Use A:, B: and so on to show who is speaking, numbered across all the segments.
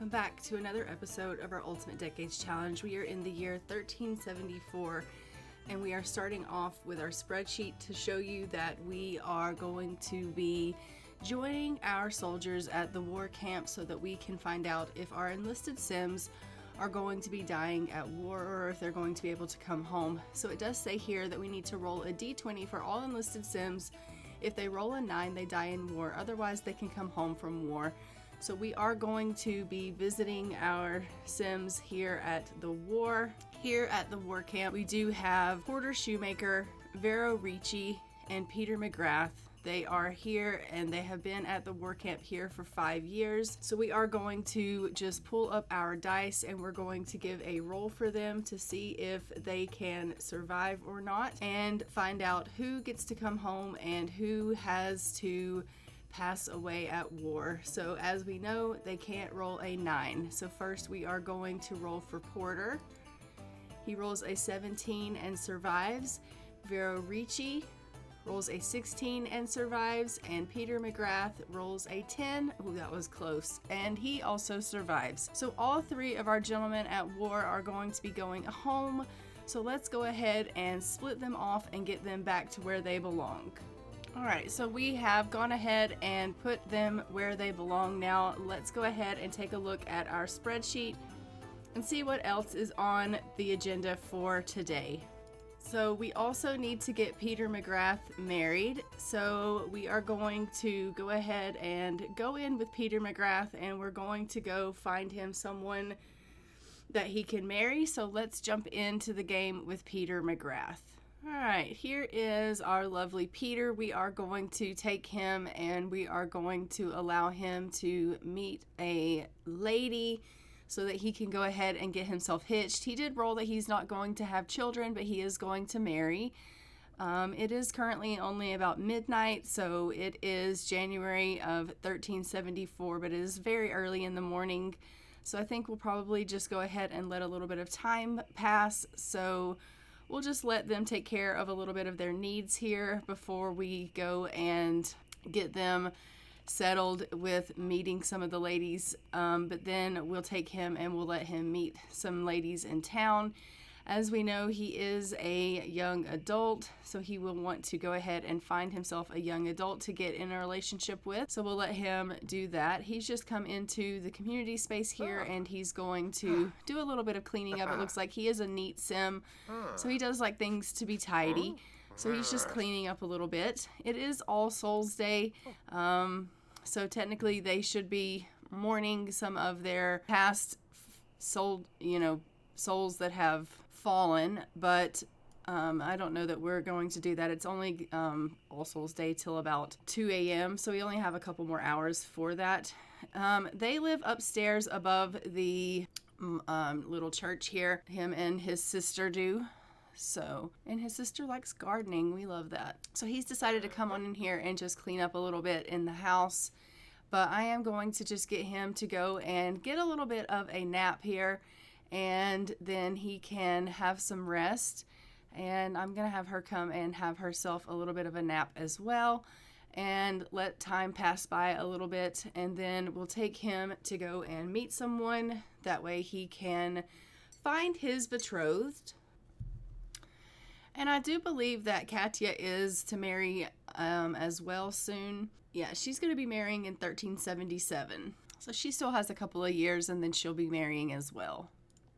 A: welcome back to another episode of our Ultimate Decades Challenge. We are in the year 1374, and we are starting off with our spreadsheet to show you that we are going to be joining our soldiers at the war camp so that we can find out if our enlisted Sims are going to be dying at war or if they're going to be able to come home. So it does say here that we need to roll a d20 for all enlisted Sims. If they roll a 9, they die in war. Otherwise, they can come home from war. So we are going to be visiting our Sims here at the war. Here at the war camp, we do have Porter Shoemaker, Vero Ricci, and Peter McGrath. They are here and they have been at the war camp here for 5 years. So we are going to just pull up our dice and we're going to give a roll for them to see if they can survive or not and find out who gets to come home and who has to pass away at war. So as we know, they can't roll a 9. So first we are going to roll for Porter. He rolls a 17 and survives. Vero Ricci rolls a 16 and survives, and Peter McGrath rolls a 10. Ooh, that was close. And he also survives. So all 3 of our gentlemen at war are going to be going home. So let's go ahead and split them off and get them back to where they belong. Alright, so we have gone ahead and put them where they belong. Now let's go ahead and take a look at our spreadsheet and see what else is on the agenda for today. So we also need to get Peter McGrath married. So we are going to go ahead and go in with Peter McGrath and we're going to go find him someone that he can marry. So let's jump into the game with Peter McGrath. All right, here is our lovely Peter. We are going to take him and we are going to allow him to meet a lady so that he can go ahead and get himself hitched. He did roll that he's not going to have children, but he is going to marry. It is currently only about midnight, so it is January of 1374, but it is very early in the morning. So I think we'll probably just go ahead and let a little bit of time pass. So we'll just let them take care of a little bit of their needs here before we go and get them settled with meeting some of the ladies, but then we'll take him and we'll let him meet some ladies in town. As we know, he is a young adult, so he will want to go ahead and find himself a young adult to get in a relationship with, so we'll let him do that. He's just come into the community space here and he's going to do a little bit of cleaning up. It looks like he is a neat sim, so he does like things to be tidy. So he's just cleaning up a little bit. It is All Souls Day, so technically they should be mourning some of their past souls that have fallen, but I don't know that we're going to do that. It's only All Souls Day till about 2 a.m., so we only have a couple more hours for that. They live upstairs above the little church here. Him and his sister do. So, and his sister likes gardening. We love that. So he's decided to come on in here and just clean up a little bit in the house. But I am going to just get him to go and get a little bit of a nap here. And then he can have some rest. And I'm going to have her come and have herself a little bit of a nap as well. And let time pass by a little bit. And then we'll take him to go and meet someone. That way he can find his betrothed. And I do believe that Katya is to marry as well soon. Yeah, she's going to be marrying in 1377. So she still has a couple of years and then she'll be marrying as well.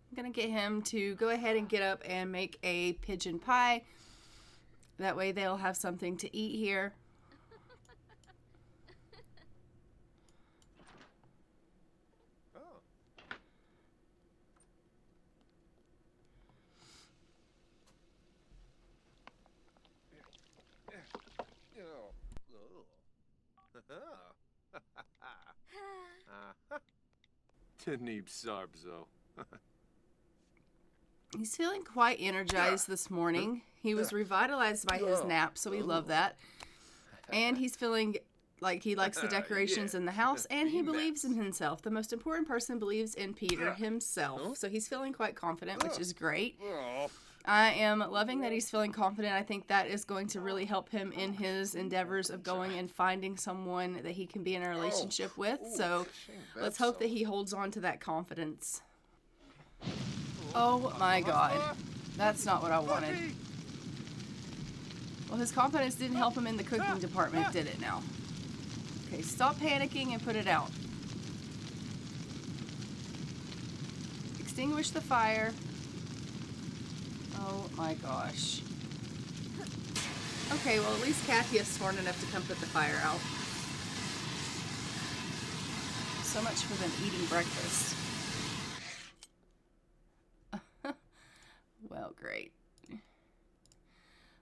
A: I'm going to get him to go ahead and get up and make a pigeon pie. That way they'll have something to eat here. He's feeling quite energized this morning. He was revitalized by his nap, so we love that. And he's feeling like he likes the decorations in the house, and he believes in himself. The most important person believes in Peter himself. So he's feeling quite confident, which is great. I am loving that he's feeling confident. I think that is going to really help him in his endeavors of going and finding someone that he can be in a relationship with. So let's hope that he holds on to that confidence. Oh my God. That's not what I wanted. Well, his confidence didn't help him in the cooking department, did it now? Okay, stop panicking and put it out. Extinguish the fire. Oh my gosh. Okay, well at least Kathy is smart enough to come put the fire out. So much for them eating breakfast. Well, great.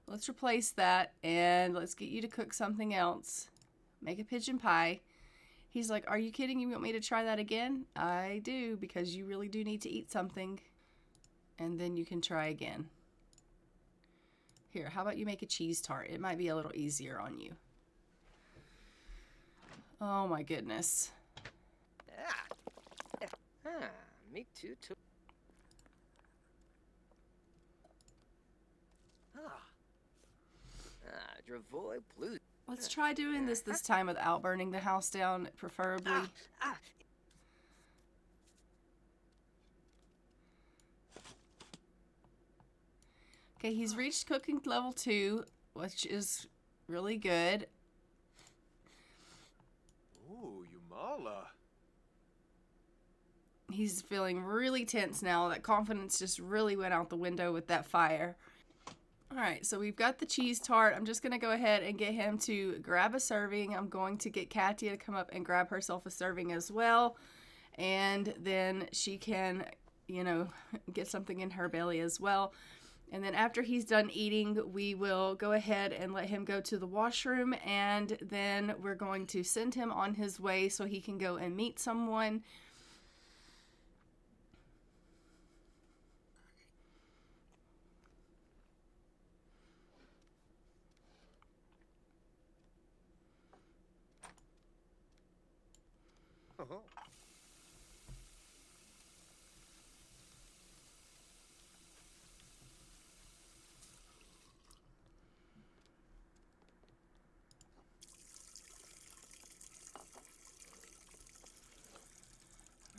A: Let's replace that and let's get you to cook something else. Make a pigeon pie. He's like, are you kidding? You want me to try that again? I do, because you really do need to eat something. And then you can try again. Here, how about you make a cheese tart? It might be a little easier on you. Oh my goodness.
B: Me too. Dravoy blue.
A: Let's try doing this time without burning the house down, preferably. Okay, he's reached cooking level 2, which is really good.
C: Ooh, Yumala.
A: He's feeling really tense now. That confidence just really went out the window with that fire. All right, so we've got the cheese tart. I'm just going to go ahead and get him to grab a serving. I'm going to get Katia to come up and grab herself a serving as well. And then she can, you know, get something in her belly as well. And then after he's done eating, we will go ahead and let him go to the washroom. And then we're going to send him on his way so he can go and meet someone.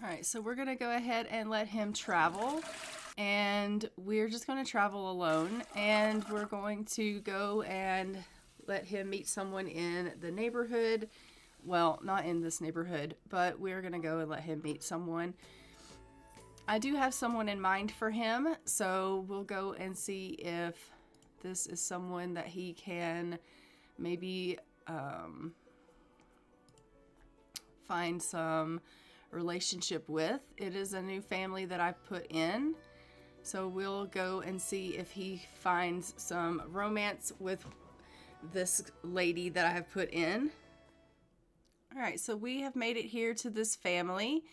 A: All right, so we're going to go ahead and let him travel, and we're just going to travel alone, and we're going to go and let him meet someone in the neighborhood. Well, not in this neighborhood, but we're going to go and let him meet someone. I do have someone in mind for him, so we'll go and see if this is someone that he can maybe find some relationship with. It is a new family that I've put in, so we'll go and see if he finds some romance with this lady that I have put in. All right, so we have made it here to this family,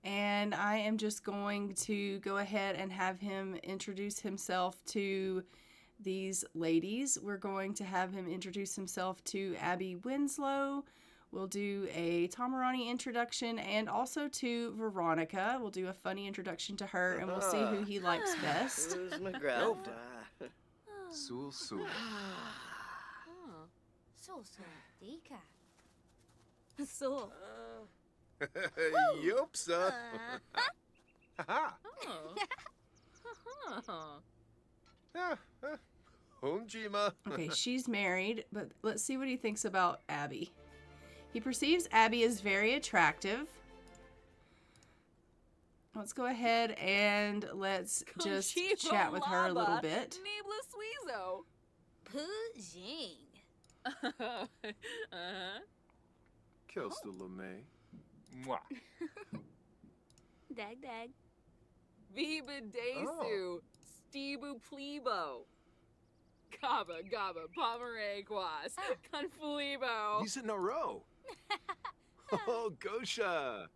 A: and I am just going to go ahead and have him introduce himself to these ladies. We're going to have him introduce himself to Abbi Winslow. We'll do a Tamarani introduction, and also to Veronica. We'll do a funny introduction to her, and we'll see who he likes best.
B: Who's McGrath?
C: Sul Sul.
D: Dika. So.
C: Yopsa. Honjima.
A: Okay, she's married, but let's see what he thinks about Abbi. He perceives Abbi as very attractive. Let's go ahead and let's just chat with her a little bit.
C: Kilstalame. Mwah.
D: Dag dag.
E: Viva Desu, Stibu Plebo. Gaba Gaba Pomeranquas, Confulibo.
C: He's in a row. Oh, Gosha.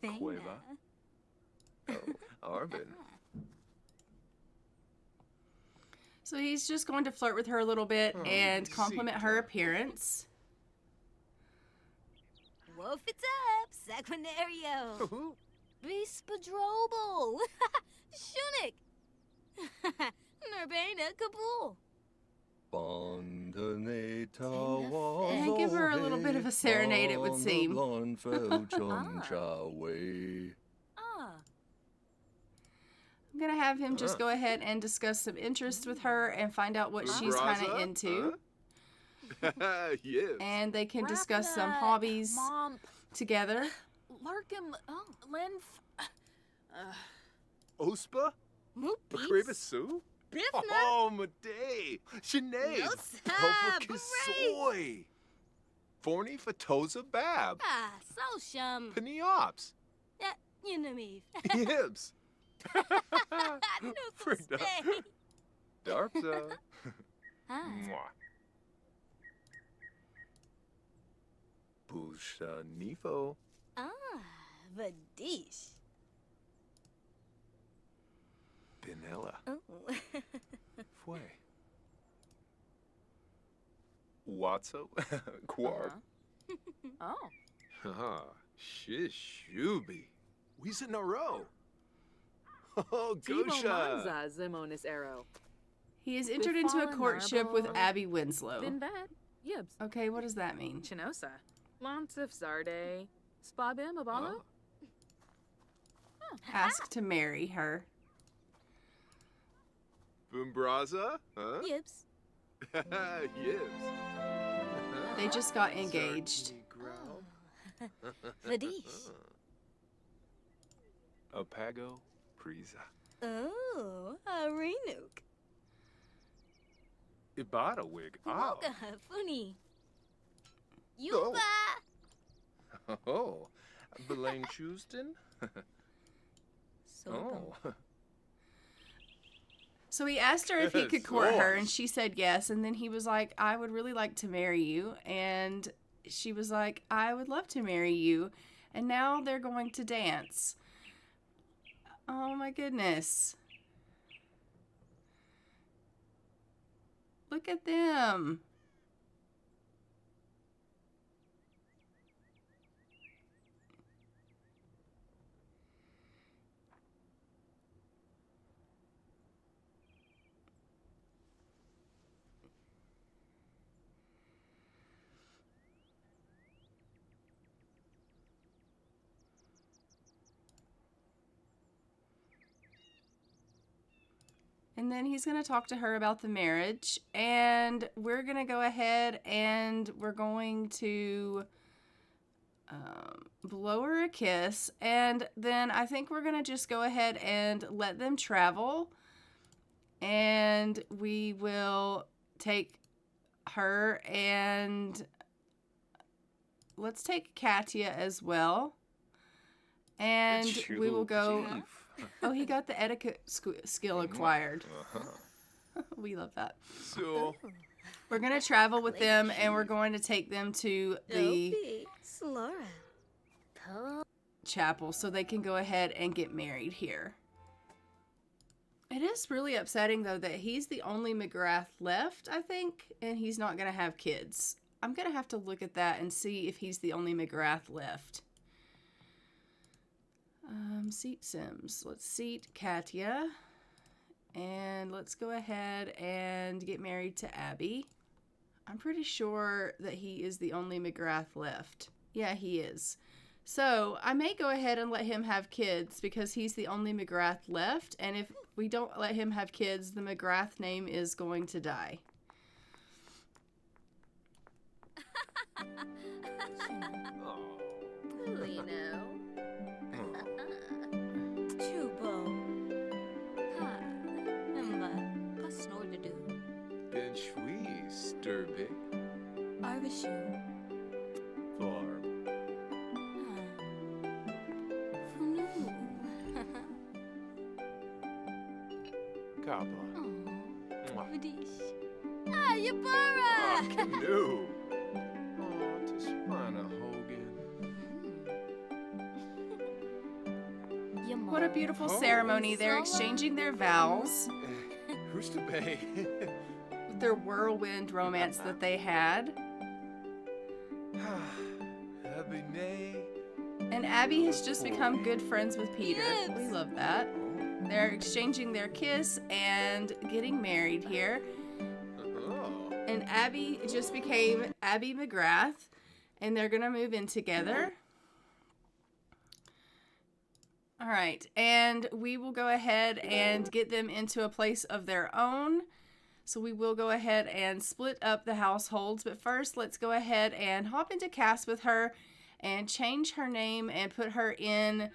C: Cueva. Oh, Arvin.
A: So he's just going to flirt with her a little bit and compliment her appearance.
D: Wolf it up, Saquinario. Bispadrobal. Shunik. Nurbana Kabul.
A: And give her a little bit of a serenade, it would seem.
D: Ah.
A: I'm gonna have him just go ahead and discuss some interests with her and find out what she's kind of into.
C: Yes.
A: And they can discuss some hobbies
E: Mom.
A: together.
E: Larkham. Lenf.
C: Ospa? McGrath Sue?
D: Bifna.
C: Oh, Maday. Sinead.
D: Yosa,
C: Alpha Forney Fatoza Bab.
D: Ah, Sosham.
C: Paniops.
D: Yunamif.
C: Hibbs.
D: Freaked
C: out. Darpsa.
D: Ah.
C: Mwah. Busha Nifo.
D: Ah, Vadish.
C: Benella.
D: Oh.
C: Fue. Watso. Quark.
E: Oh.
C: Haha. Shishubi. We's in a row. Oh,
E: Timo
C: Gosha.
E: Manza Zimonis Arrow.
A: He is entered into a courtship with Abbi Winslow.
E: Vinvet. Yibs.
A: Okay, what does that mean?
E: Chinosa. Lansif Zarde. Spabim Abalo.
A: Ask to marry her.
C: Boombraza? Huh?
D: Yips.
C: Yibs.
A: They just got engaged.
D: Vadish.
C: Apago Prisa.
D: Oh, a Renuk.
C: Ibada wig. Oh.
D: Moga Funny. Yuba.
C: Oh. Belaine Houston?
D: So
C: Oh.
A: So he asked her if he could court her, and
C: Yes.
A: she said yes. And then he was like, I would really like to marry you. And she was like, I would love to marry you. And now they're going to dance. Oh my goodness. Look at them. And then he's going to talk to her about the marriage. And we're going to go ahead and we're going to blow her a kiss. And then I think we're going to just go ahead and let them travel. And we will take her and let's take Katya as well. And we will go... Oh, he got the etiquette skill acquired. We love that.
C: So,
A: We're going to travel with them, and we're going to take them to the
D: Slora.
A: chapel so they can go ahead and get married here. It is really upsetting, though, that he's the only McGrath left, I think, and he's not going to have kids. I'm going to have to look at that and see if he's the only McGrath left. Seat Sims. Let's seat Katya. And let's go ahead and get married to Abbi. I'm pretty sure that he is the only McGrath left. Yeah, he is. So I may go ahead and let him have kids because he's the only McGrath left. And if we don't let him have kids, the McGrath name is going to die.
D: You know. Chubo. Ha. Pas snor to do.
C: Ben Shui Sturbig.
D: Arvishu.
C: Farm.
D: Funu.
C: Kappa.
D: Vadish. Ah, Yabara.
C: Canoe. Oh, Tispana Hogan.
A: What a beautiful ceremony. They're exchanging their vows
C: Who's to pay?
A: with their whirlwind romance that they had.
C: Abby Nay.
A: And Abbi has just become good friends with Peter.
D: Yes.
A: We love that. They're exchanging their kiss and getting married here.
C: Oh.
A: And Abby just became Abbi McGrath, and they're gonna move in together. All right, and we will go ahead and get them into a place of their own. So we will go ahead and split up the households, but first let's go ahead and hop into cast with her and change her name and put her in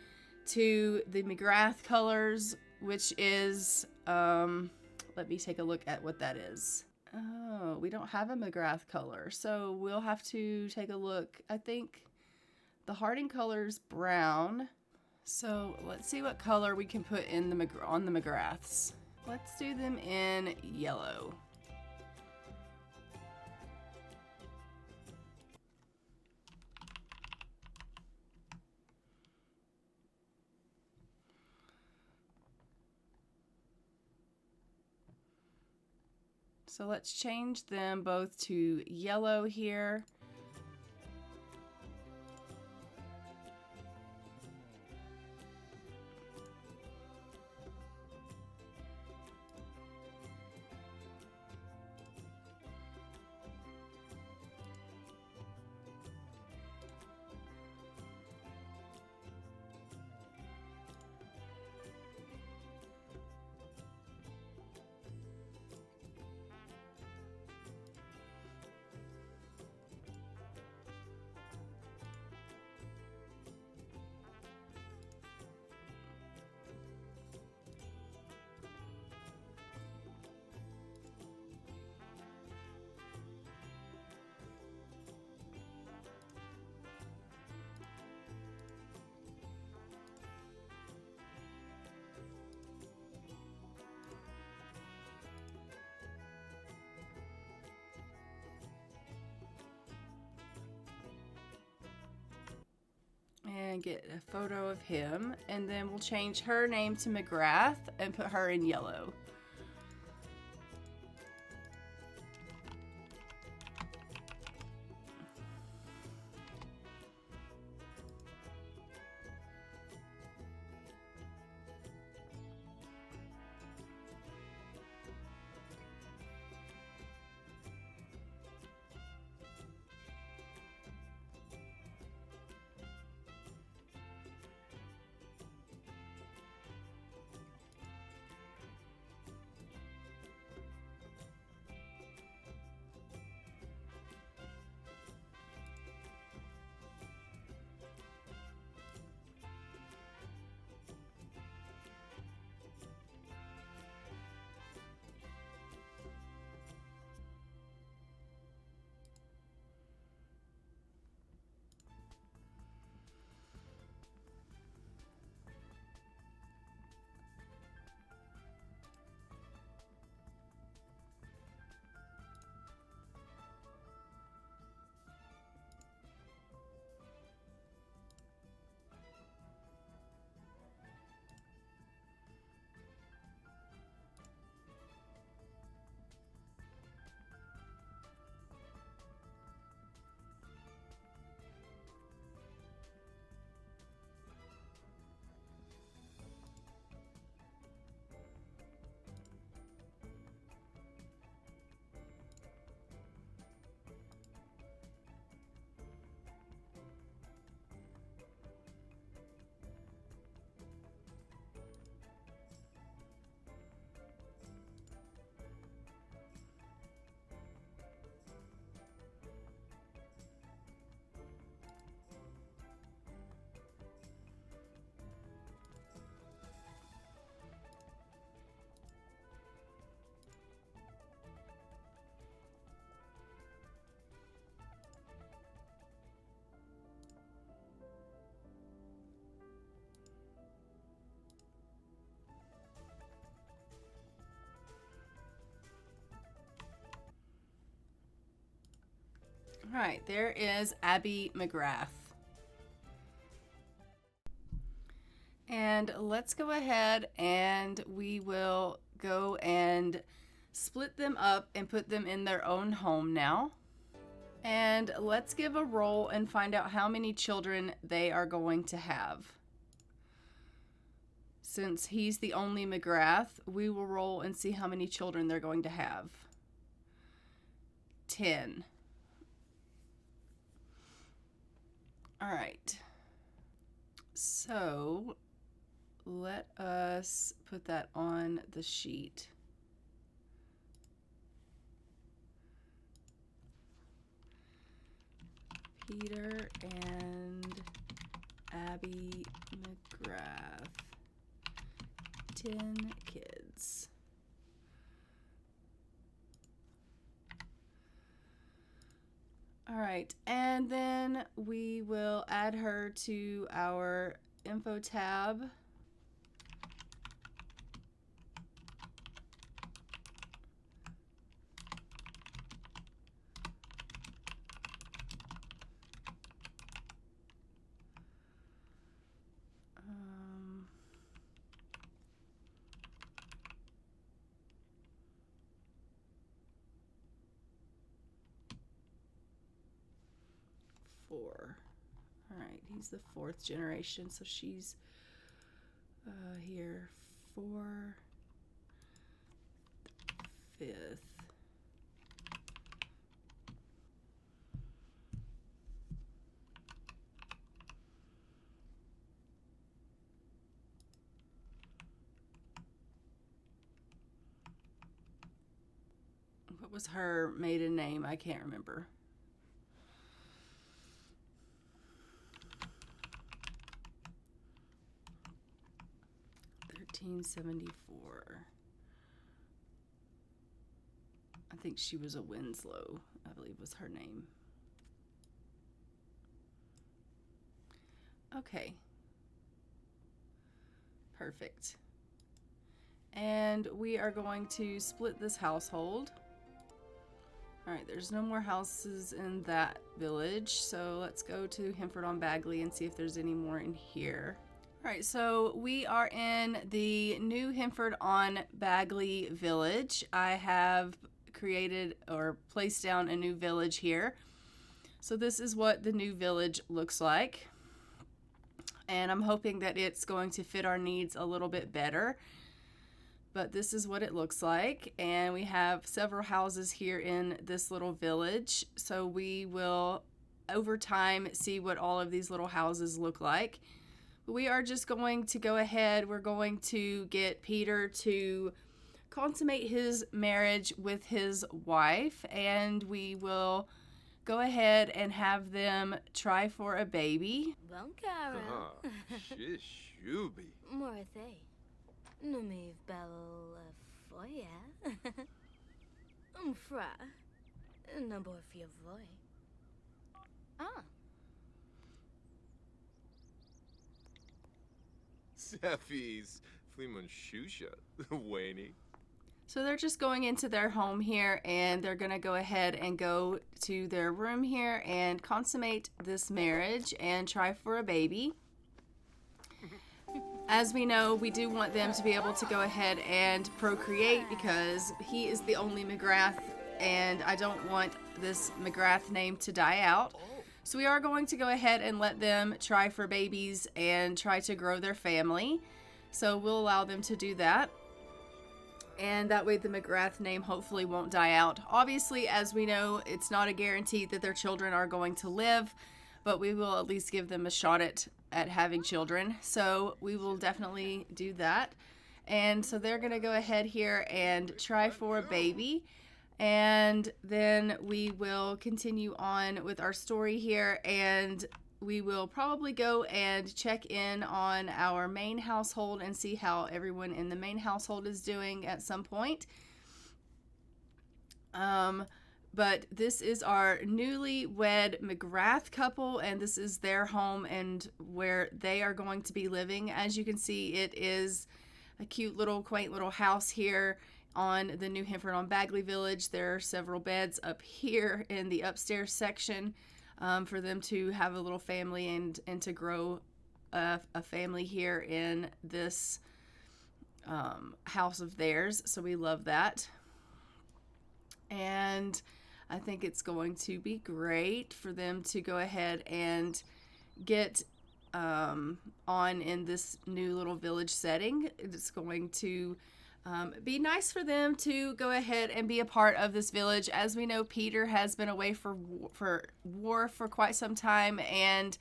A: to the McGrath colors, which is, let me take a look at what that is. Oh, we don't have a McGrath color, so we'll have to take a look. I think the Harding color's brown. So let's see what color we can put in on the McGraths. Let's do them in yellow. So let's change them both to yellow here. And get a photo of him, and then we'll change her name to McGrath and put her in yellow. All right, there is Abbi McGrath. And let's go ahead and we will go and split them up and put them in their own home now. And let's give a roll and find out how many children they are going to have. since he's the only McGrath, we will roll and see how many children they're going to have. 10. All right. So let us put that on the sheet. Peter and Abbi McGrath. 10 kids. All right, and then we will add her to our info tab. Um, 4. All right, he's the 4th generation, so she's here 4, 5th. What was her maiden name? I can't remember. $13.74. I think she was a Winslow, I believe was her name. Okay. Perfect. And we are going to split this household. All right, there's no more houses in that village, so let's go to Hemford-on-Bagley and see if there's any more in here. All right, so we are in the new Hemford-on-Bagley village. I have created or placed down a new village here. So this is what the new village looks like. And I'm hoping that it's going to fit our needs a little bit better. But this is what it looks like, and we have several houses here in this little village, so we will over time see what all of these little houses look like. We are just going to go ahead, we're going to get Peter to consummate his marriage with his wife, and we will go ahead and have them try for a baby.
D: Bon caro.
C: Shish, Shuby.
D: Morthe. Numiv bel foya. Fra. Nabor fia voy. Ah.
C: Seffies. Fleeman Shusha. Waney.
A: So they're just going into their home here, and they're going to go ahead and go to their room here and consummate this marriage and try for a baby. As we know, we do want them to be able to go ahead and procreate because he is the only McGrath, and I don't want this McGrath name to die out. So we are going to go ahead and let them try for babies and try to grow their family. So we'll allow them to do that. And that way the McGrath name hopefully won't die out. Obviously, as we know, it's not a guarantee that their children are going to live, but we will at least give them a shot at having children. So we will definitely do that. And so they're going to go ahead here and try for a baby. And then we will continue on with our story here, and we will probably go and check in on our main household and see how everyone in the main household is doing at some point. But this is our newlywed McGrath couple, and this is their home and where they are going to be living. As you can see, it is a cute little quaint little house here on the new Hemford-on-Bagley village. There are several beds up here in the upstairs section for them to have a little family and to grow a family here in this house of theirs. So we love that. And I think it's going to be great for them to go ahead and get on in this new little village setting. It's going to be nice for them to go ahead and be a part of this village. As we know, Peter has been away for war for quite some time, and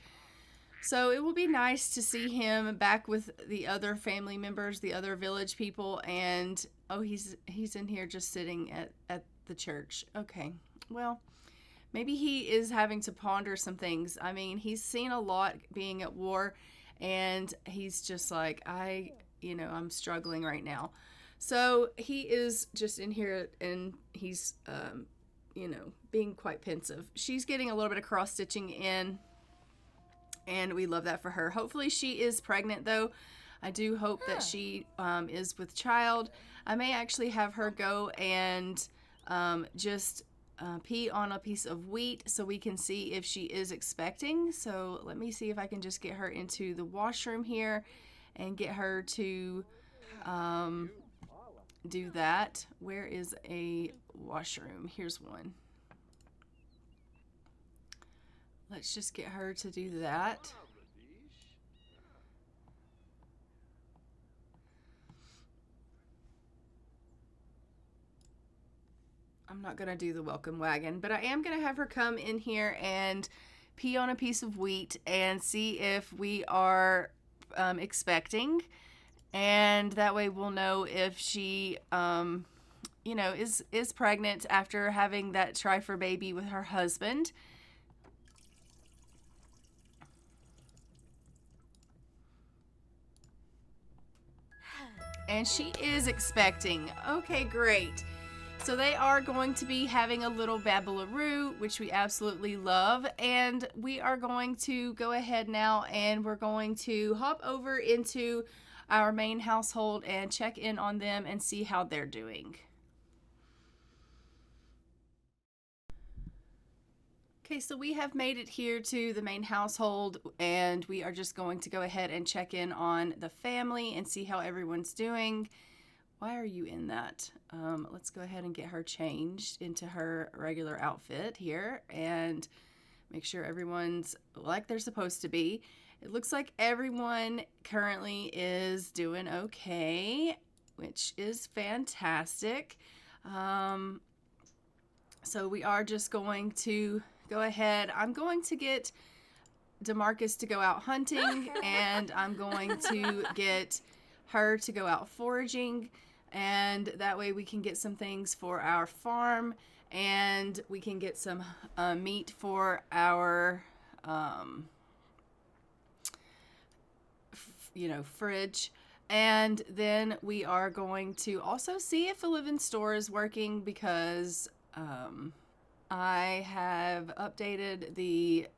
A: so it will be nice to see him back with the other family members, the other village people. And oh, he's in here just sitting at the church. Okay, well, maybe he is having to ponder some things. I mean, he's seen a lot being at war, and he's just like, I'm struggling right now. So he is just in here, and he's, being quite pensive. She's getting a little bit of cross stitching in, and we love that for her. Hopefully she is pregnant, though. I do hope that she is with child. I may actually have her go and just pee on a piece of wheat so we can see if she is expecting. So let me see if I can just get her into the washroom here and get her to do that. Where is a washroom? Here's one. Let's just get her to do that. I'm not going to do the welcome wagon, but I am going to have her come in here and pee on a piece of wheat and see if we are expecting. And that way we'll know if she, is pregnant after having that try for baby with her husband. And she is expecting. Okay, great. So they are going to be having a little babbleroo, which we absolutely love. And we are going to go ahead now and we're going to hop over into our main household and check in on them and see how they're doing. Okay, so we have made it here to the main household, and we are just going to go ahead and check in on the family and see how everyone's doing. Why are you in that? Let's go ahead and get her changed into her regular outfit here and make sure everyone's like they're supposed to be. It looks like everyone currently is doing okay, which is fantastic. So we are just going to go ahead. I'm going to get DeMarcus to go out hunting, and I'm going to get her to go out foraging, and that way we can get some things for our farm, and we can get some meat for our fridge. And then we are going to also see if the live-in store is working, because I have updated the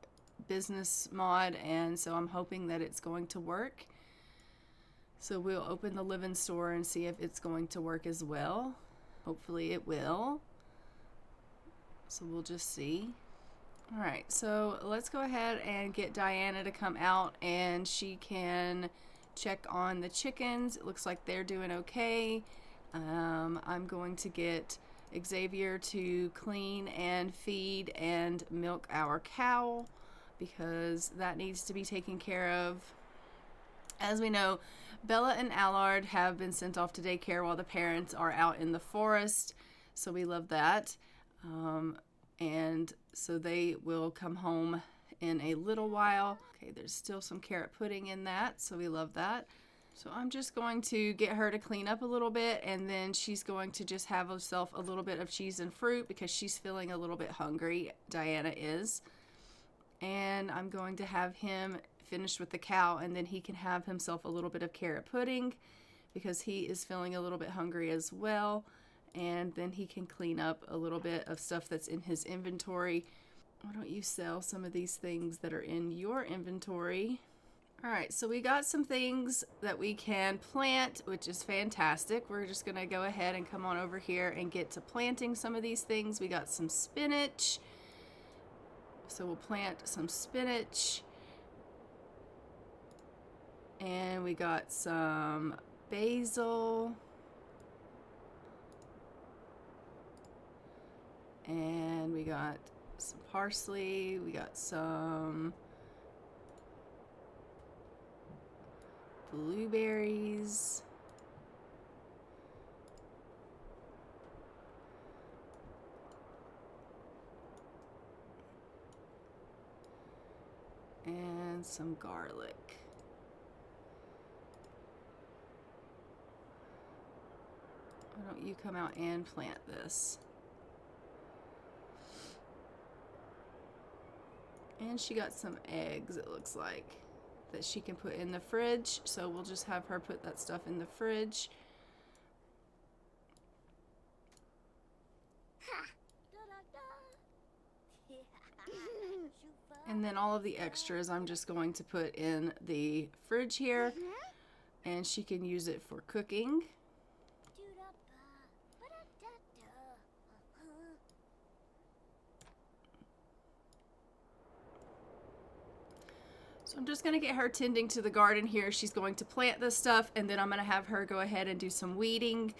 A: business mod, and so I'm hoping that it's going to work. So we'll open the live-in store and see if it's going to work as well. Hopefully it will. So we'll just see. All right, so let's go ahead and get Diana to come out, and she can check on the chickens. It looks like they're doing okay. I'm going to get Xavier to clean and feed and milk our cow, because that needs to be taken care of. As we know, Bella and Allard have been sent off to daycare while the parents are out in the forest, so we love that. And so they will come home in a little while. Okay, there's still some carrot pudding in that, so we love that. So I'm just going to get her to clean up a little bit, and then she's going to just have herself a little bit of cheese and fruit because she's feeling a little bit hungry. Diana is. And I'm going to have him finish with the cow, and then he can have himself a little bit of carrot pudding because he is feeling a little bit hungry as well. And then he can clean up a little bit of stuff that's in his inventory. Why don't you sell some of these things that are in your inventory? All right, so we got some things that we can plant, which is fantastic. We're just gonna go ahead and come on over here and get to planting some of these things. We got some spinach, so we'll plant some spinach. And we got some basil. And we got some parsley. We got some blueberries. And some garlic. Why don't you come out and plant this? And she got some eggs, it looks like, that she can put in the fridge. So we'll just have her put that stuff in the fridge. And then all of the extras I'm just going to put in the fridge here. And she can use it for cooking. So I'm just going to get her tending to the garden here. She's going to plant this stuff, and then I'm going to have her go ahead and do some weeding.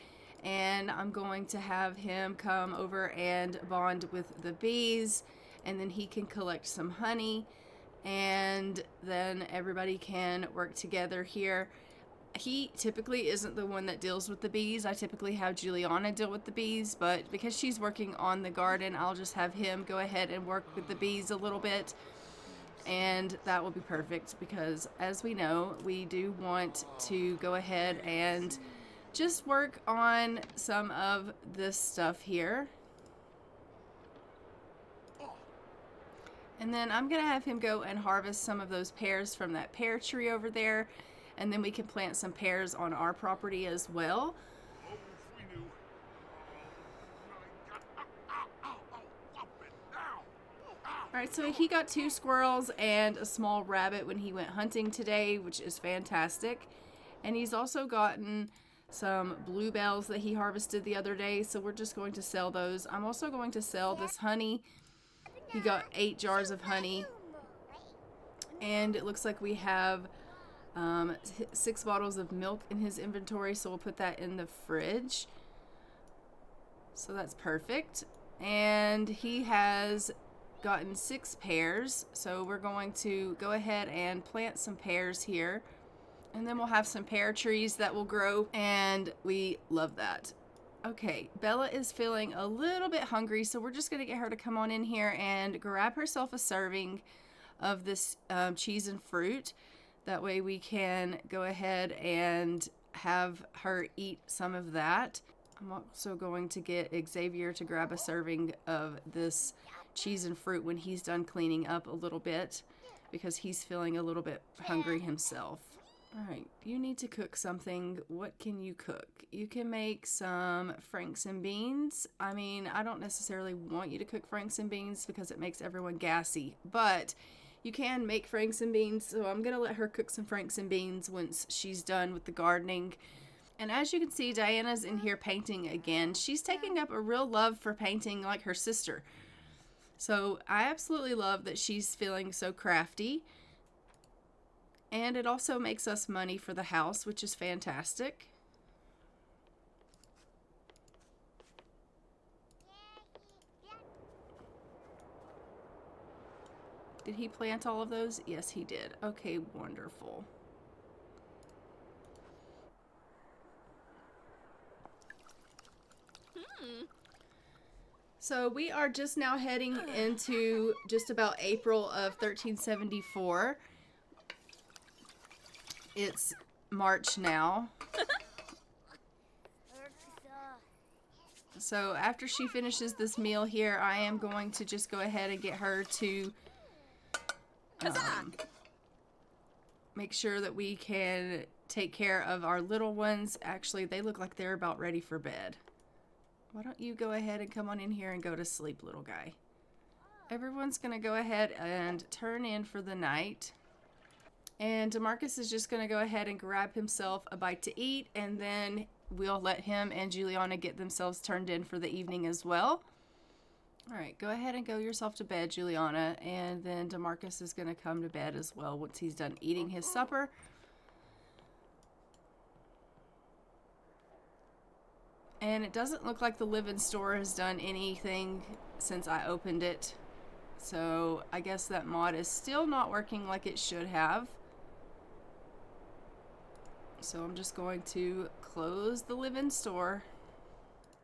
A: And I'm going to have him come over and bond with the bees, and then he can collect some honey, and then everybody can work together here. He typically isn't the one that deals with the bees. I typically have Juliana deal with the bees, but because she's working on the garden, I'll just have him go ahead and work with the bees a little bit. And that will be perfect because, as we know, we do want to go ahead and just work on some of this stuff here. And then I'm going to have him go and harvest some of those pears from that pear tree over there. And then we can plant some pears on our property as well. Alright, so he got 2 squirrels and a small rabbit when he went hunting today, which is fantastic. And he's also gotten some bluebells that he harvested the other day, so we're just going to sell those. I'm also going to sell this honey. He got 8 jars of honey. And it looks like we have 6 bottles of milk in his inventory, so we'll put that in the fridge. So that's perfect. And he has gotten 6 pears, so we're going to go ahead and plant some pears here, and then we'll have some pear trees that will grow, and we love that. Okay, Bella is feeling a little bit hungry, so we're just going to get her to come on in here and grab herself a serving of this cheese and fruit. That way we can go ahead and have her eat some of that. I'm also going to get Xavier to grab a serving of this cheese and fruit when he's done cleaning up a little bit, because he's feeling a little bit hungry himself. Alright, you need to cook something. What can you cook? You can make some franks and beans. I mean, I don't necessarily want you to cook franks and beans because it makes everyone gassy, but you can make franks and beans, so I'm going to let her cook some franks and beans once she's done with the gardening. And as you can see, Diana's in here painting again. She's taking up a real love for painting like her sister. So I absolutely love that she's feeling so crafty. And it also makes us money for the house, which is fantastic. Did he plant all of those? Yes, he did. Okay, wonderful. So we are just now heading into just about April of 1374. It's March now. So after she finishes this meal here, I am going to just go ahead and get her to make sure that we can take care of our little ones. Actually, they look like they're about ready for bed. Why don't you go ahead and come on in here and go to sleep, little guy? Everyone's going to go ahead and turn in for the night. And DeMarcus is just going to go ahead and grab himself a bite to eat, and then we'll let him and Juliana get themselves turned in for the evening as well. All right, go ahead and go yourself to bed, Juliana, and then DeMarcus is going to come to bed as well once he's done eating his supper. And it doesn't look like the live-in store has done anything since I opened it. So I guess that mod is still not working like it should have. So I'm just going to close the live-in store.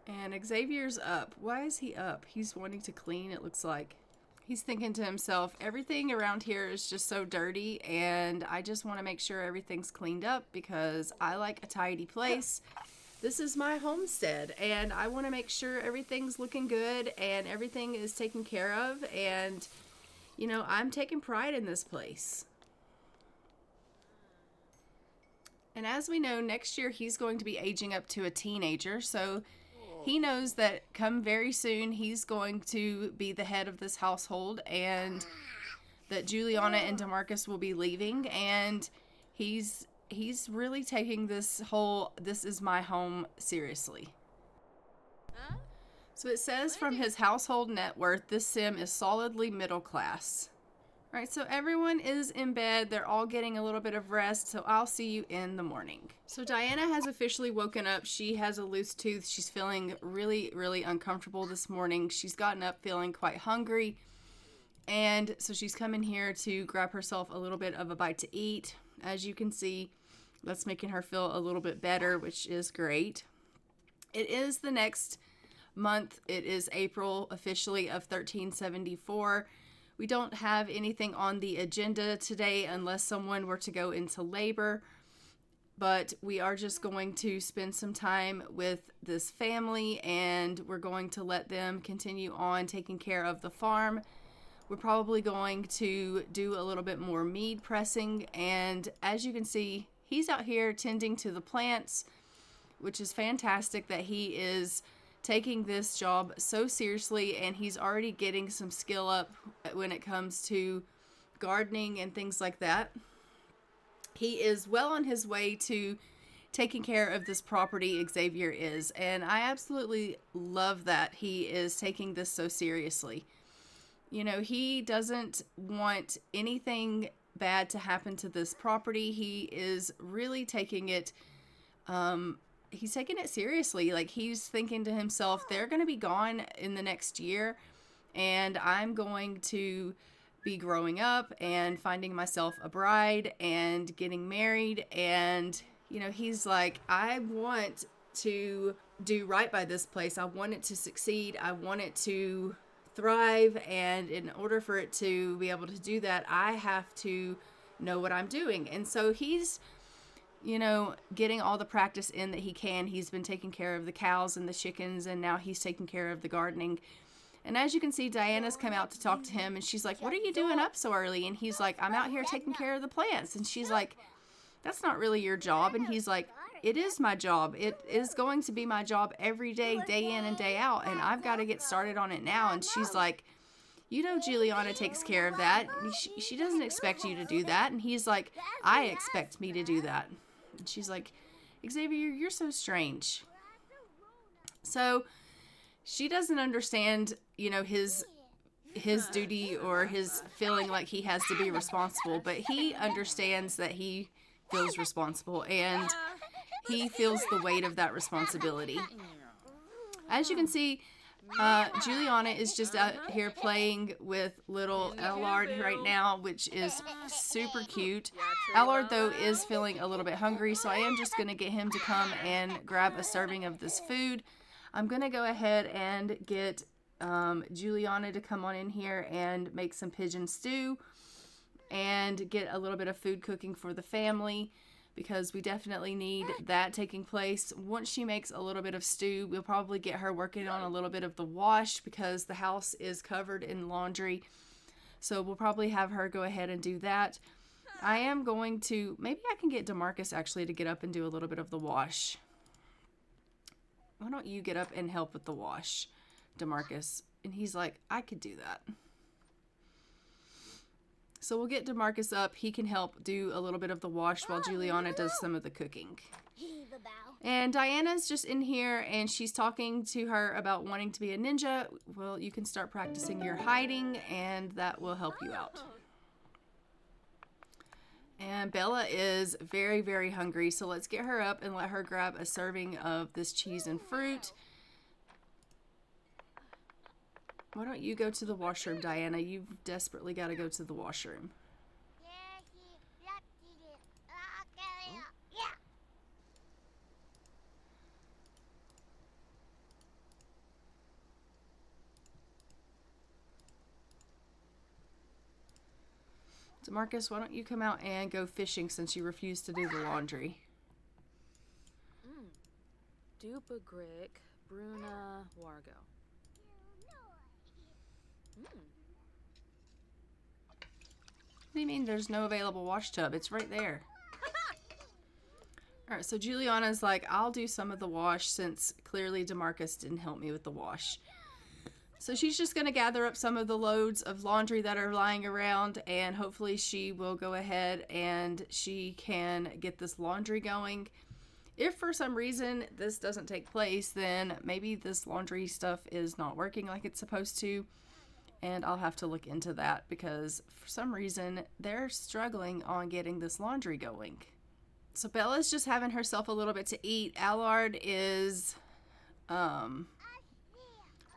A: And Xavier's up. Why is he up? He's wanting to clean, it looks like. He's thinking to himself, everything around here is just so dirty, and I just want to make sure everything's cleaned up because I like a tidy place. This is my homestead, and I want to make sure everything's looking good and everything is taken care of, and, you know, I'm taking pride in this place. And as we know, next year he's going to be aging up to a teenager, so he knows that come very soon he's going to be the head of this household, and that Juliana and DeMarcus will be leaving, and he's really taking this whole "this is my home" seriously. So it says from his household net worth, this sim is solidly middle class. All right, so everyone is in bed. They're all getting a little bit of rest, so I'll see you in the morning. So Diana has officially woken up. She has a loose tooth. She's feeling really, really uncomfortable this morning. She's gotten up feeling quite hungry, and so she's come in here to grab herself a little bit of a bite to eat. As you can see, that's making her feel a little bit better, which is great. It is the next month. It is April officially of 1374. We don't have anything on the agenda today unless someone were to go into labor, but we are just going to spend some time with this family, and we're going to let them continue on taking care of the farm. We're probably going to do a little bit more mead pressing, and as you can see, he's out here tending to the plants, which is fantastic that he is taking this job so seriously, and he's already getting some skill up when it comes to gardening and things like that. He is well on his way to taking care of this property, Xavier is, and I absolutely love that he is taking this so seriously. You know, he doesn't want anything bad to happen to this property. He is really taking it he's taking it seriously. Like, he's thinking to himself, they're going to be gone in the next year, and I'm going to be growing up and finding myself a bride and getting married. And, you know, he's like, I want to do right by this place. I want it to succeed. I want it to thrive. And in order for it to be able to do that, I have to know what I'm doing. And so he's, you know, getting all the practice in that he can. He's been taking care of the cows and the chickens, and now he's taking care of the gardening. And as you can see, Diana's come out to talk to him, and she's like, what are you doing up so early? And he's like, I'm out here taking care of the plants. And she's like, that's not really your job. And he's like, it is my job. It is going to be my job every day, day in and day out, and I've got to get started on it now. And she's like, you know, Juliana takes care of that. She doesn't expect you to do that. And he's like, I expect me to do that. And she's like, Xavier, you're so strange. So she doesn't understand, you know, his duty or his feeling like he has to be responsible, but he understands that he feels responsible, and he feels the weight of that responsibility. As you can see, Juliana is just out here playing with little Allard right now, which is super cute. Allard, though, is feeling a little bit hungry, so I am just going to get him to come and grab a serving of this food. I'm going to go ahead and get Juliana to come on in here and make some pigeon stew and get a little bit of food cooking for the family, because we definitely need that taking place. Once she makes a little bit of stew, we'll probably get her working on a little bit of the wash, because the house is covered in laundry. So we'll probably have her go ahead and do that. I am going to, maybe I can get DeMarcus actually to get up and do a little bit of the wash. Why don't you get up and help with the wash, DeMarcus? And he's like, I could do that. So we'll get DeMarcus up. He can help do a little bit of the wash while Juliana does some of the cooking. And Diana's just in here, and she's talking to her about wanting to be a ninja. Well, you can start practicing your hiding, and that will help you out. And Bella is very, very hungry, so let's get her up and let her grab a serving of this cheese and fruit. Why don't you go to the washroom, Diana? You've desperately got to go to the washroom. DeMarcus, why don't you come out and go fishing since you refuse to do the laundry?
E: Dupagrick, Bruna, Wargo.
A: What do you mean there's no available wash tub? It's right there. Alright, so Juliana's like, I'll do some of the wash since clearly DeMarcus didn't help me with the wash. So she's just going to gather up some of the loads of laundry that are lying around, and hopefully she will go ahead and she can get this laundry going. If for some reason this doesn't take place, then maybe this laundry stuff is not working like it's supposed to. And I'll have to look into that because for some reason they're struggling on getting this laundry going. So Bella's just having herself a little bit to eat. Allard is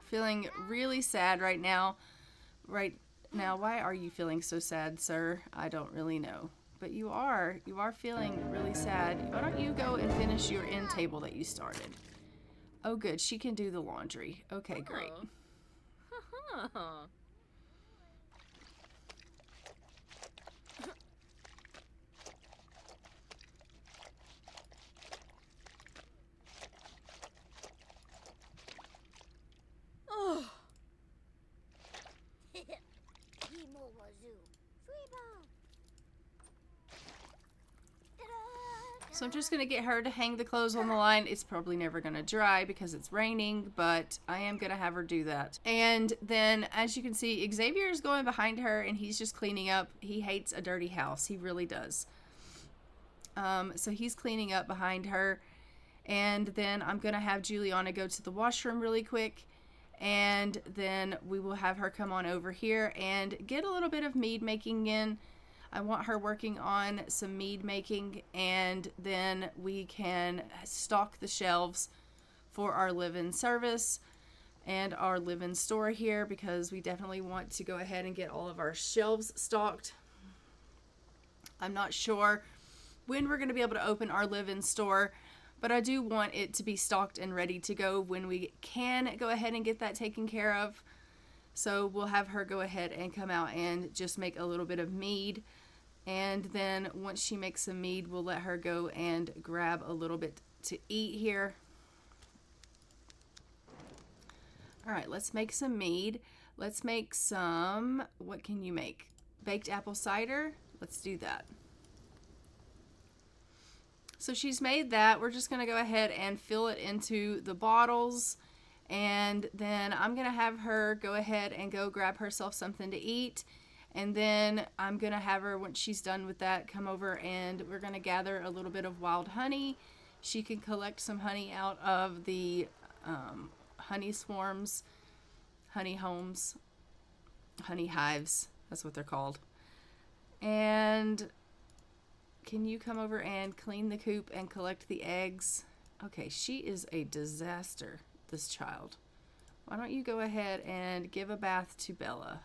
A: feeling really sad right now. Right now, why are you feeling so sad, sir? I don't really know. But you are feeling really sad. Why don't you go and finish your end table that you started? Oh good, she can do the laundry. Okay, great. So I'm just going to get her to hang the clothes on the line. It's probably never going to dry because it's raining, but I am going to have her do that. And then, as you can see, Xavier is going behind her and he's just cleaning up. He hates a dirty house. He really does. So he's cleaning up behind her. And then I'm going to have Juliana go to the washroom really quick. And then we will have her come on over here and get a little bit of mead making in. I want her working on some mead making, and then we can stock the shelves for our live-in service and our live-in store here because we definitely want to go ahead and get all of our shelves stocked. I'm not sure when we're going to be able to open our live-in store, but I do want it to be stocked and ready to go when we can go ahead and get that taken care of. So we'll have her go ahead and come out and just make a little bit of mead. And then once she makes some mead, we'll let her go and grab a little bit to eat here. All right, let's make some mead. Let's make some, what can you make? Baked apple cider? Let's do that. So she's made that. We're just going to go ahead and fill it into the bottles. And then I'm going to have her go ahead and go grab herself something to eat. And then I'm going to have her, once she's done with that, come over and we're going to gather a little bit of wild honey. She can collect some honey out of the honey swarms, honey homes, honey hives. That's what they're called. And can you come over and clean the coop and collect the eggs? Okay, she is a disaster, this child. Why don't you go ahead and give a bath to Bella?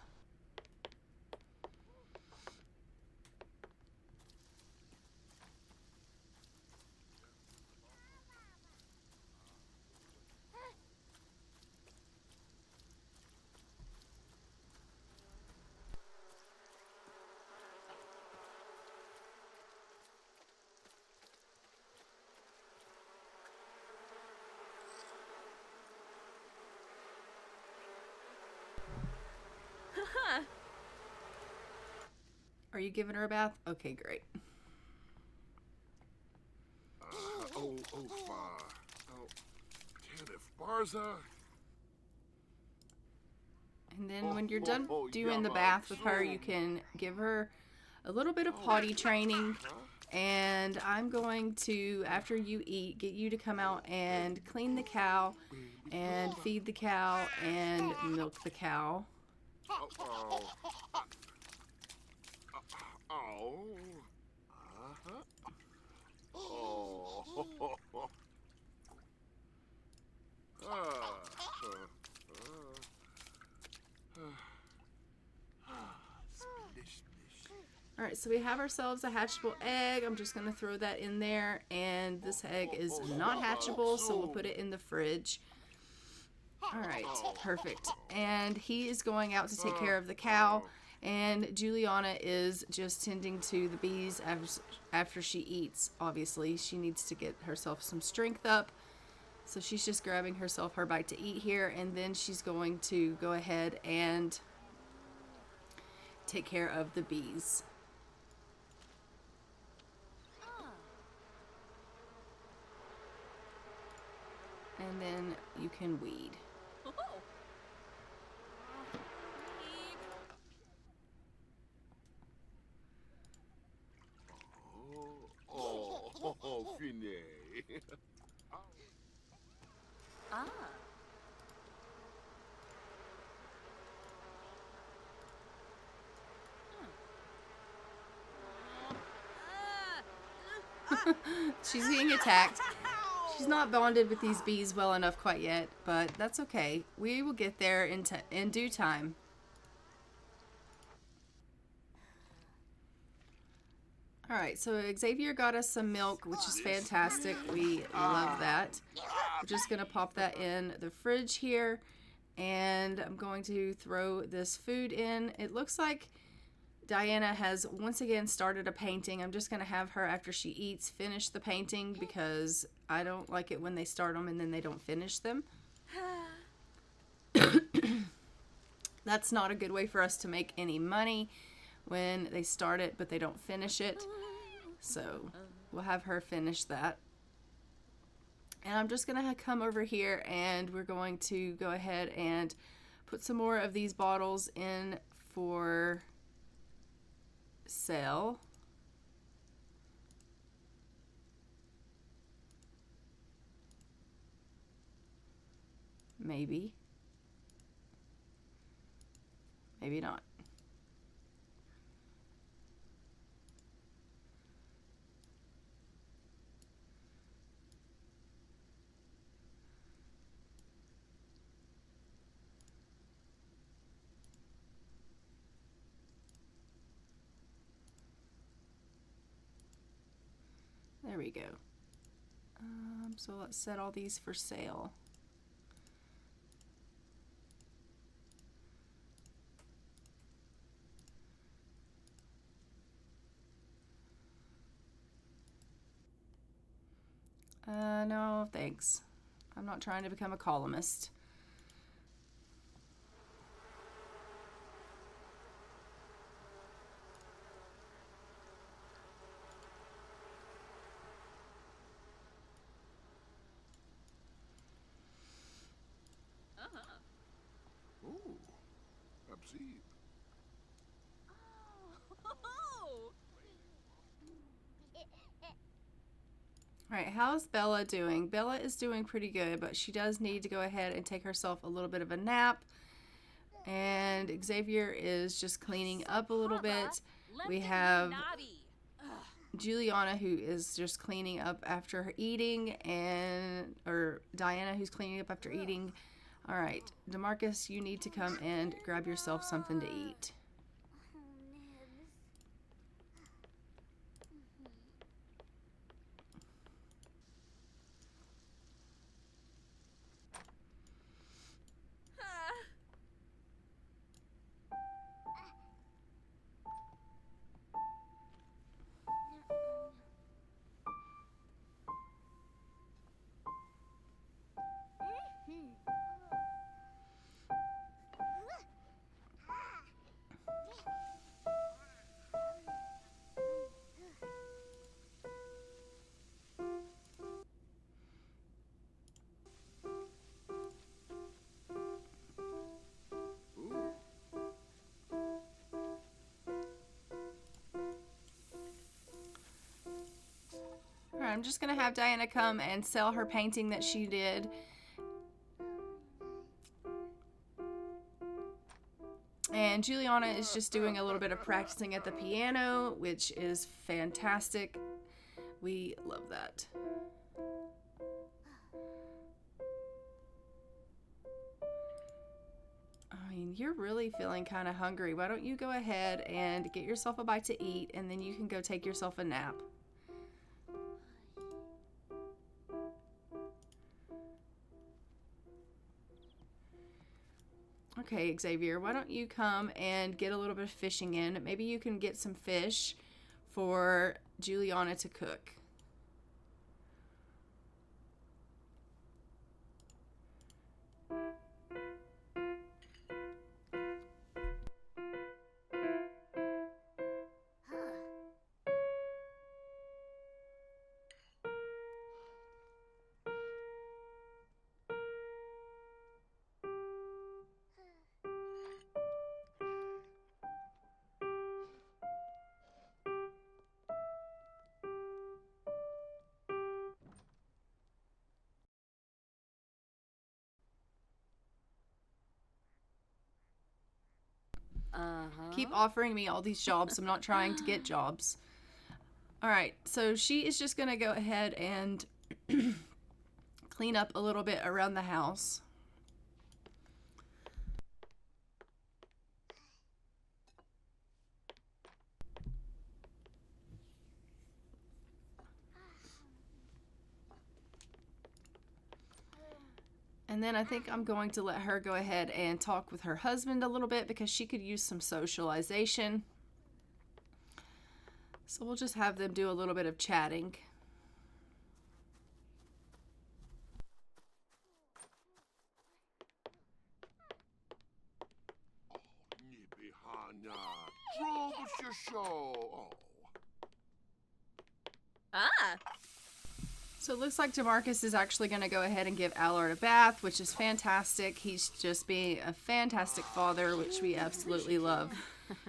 A: Are you giving her a bath? Okay, great. And then when you're done doing the bath with her, you can give her a little bit of potty training. And I'm going to, after you eat, get you to come out and clean the cow and feed the cow and milk the cow. Alright, so we have ourselves a hatchable egg. I'm just going to throw that in there. And this egg is not hatchable, so we'll put it in the fridge. Alright, perfect. And he is going out to take care of the cow. And Juliana is just tending to the bees after she eats. Obviously, she needs to get herself some strength up. So she's just grabbing herself her bite to eat here, and then she's going to go ahead and take care of the bees. And then you can weed.
C: Fine.
A: She's being attacked. She's not bonded with these bees well enough quite yet, but that's okay. We will get there in due time. Alright, so Xavier got us some milk, which is fantastic. We love that. We're just going to pop that in the fridge here, and I'm going to throw this food in. It looks like Diana has once again started a painting. I'm just going to have her, after she eats, finish the painting because I don't like it when they start them and then they don't finish them. That's not a good way for us to make any money, when they start it but they don't finish it. So we'll have her finish that. And I'm just going to come over here and we're going to go ahead and put some more of these bottles in for sale. Maybe. Maybe not. There we go. So let's set all these for sale. No, thanks. I'm not trying to become a columnist.
C: Ooh, Abbi.
A: Alright, how's Bella doing? Bella is doing pretty good, but she does need to go ahead and take herself a little bit of a nap. And Xavier is just cleaning up a little bit. We have Juliana, who is just cleaning up after her eating, or Diana, who's cleaning up after eating. Alright, DeMarcus, you need to come and grab yourself something to eat. Alright, I'm just going to have Diana come and sell her painting that she did. And Juliana is just doing a little bit of practicing at the piano, which is fantastic. We love that. I mean, you're really feeling kind of hungry. Why don't you go ahead and get yourself a bite to eat, and then you can go take yourself a nap. Okay, Xavier, why don't you come and get a little bit of fishing in? Maybe you can get some fish for Juliana to cook. Keep offering me all these jobs. I'm not trying to get jobs. All right, so she is just going to go ahead and clean up a little bit around the house. And then I think I'm going to let her go ahead and talk with her husband a little bit because she could use some socialization. So we'll just have them do a little bit of chatting. So it looks like DeMarcus is actually going to go ahead and give Allard a bath, which is fantastic. He's just being a fantastic father, which we absolutely love.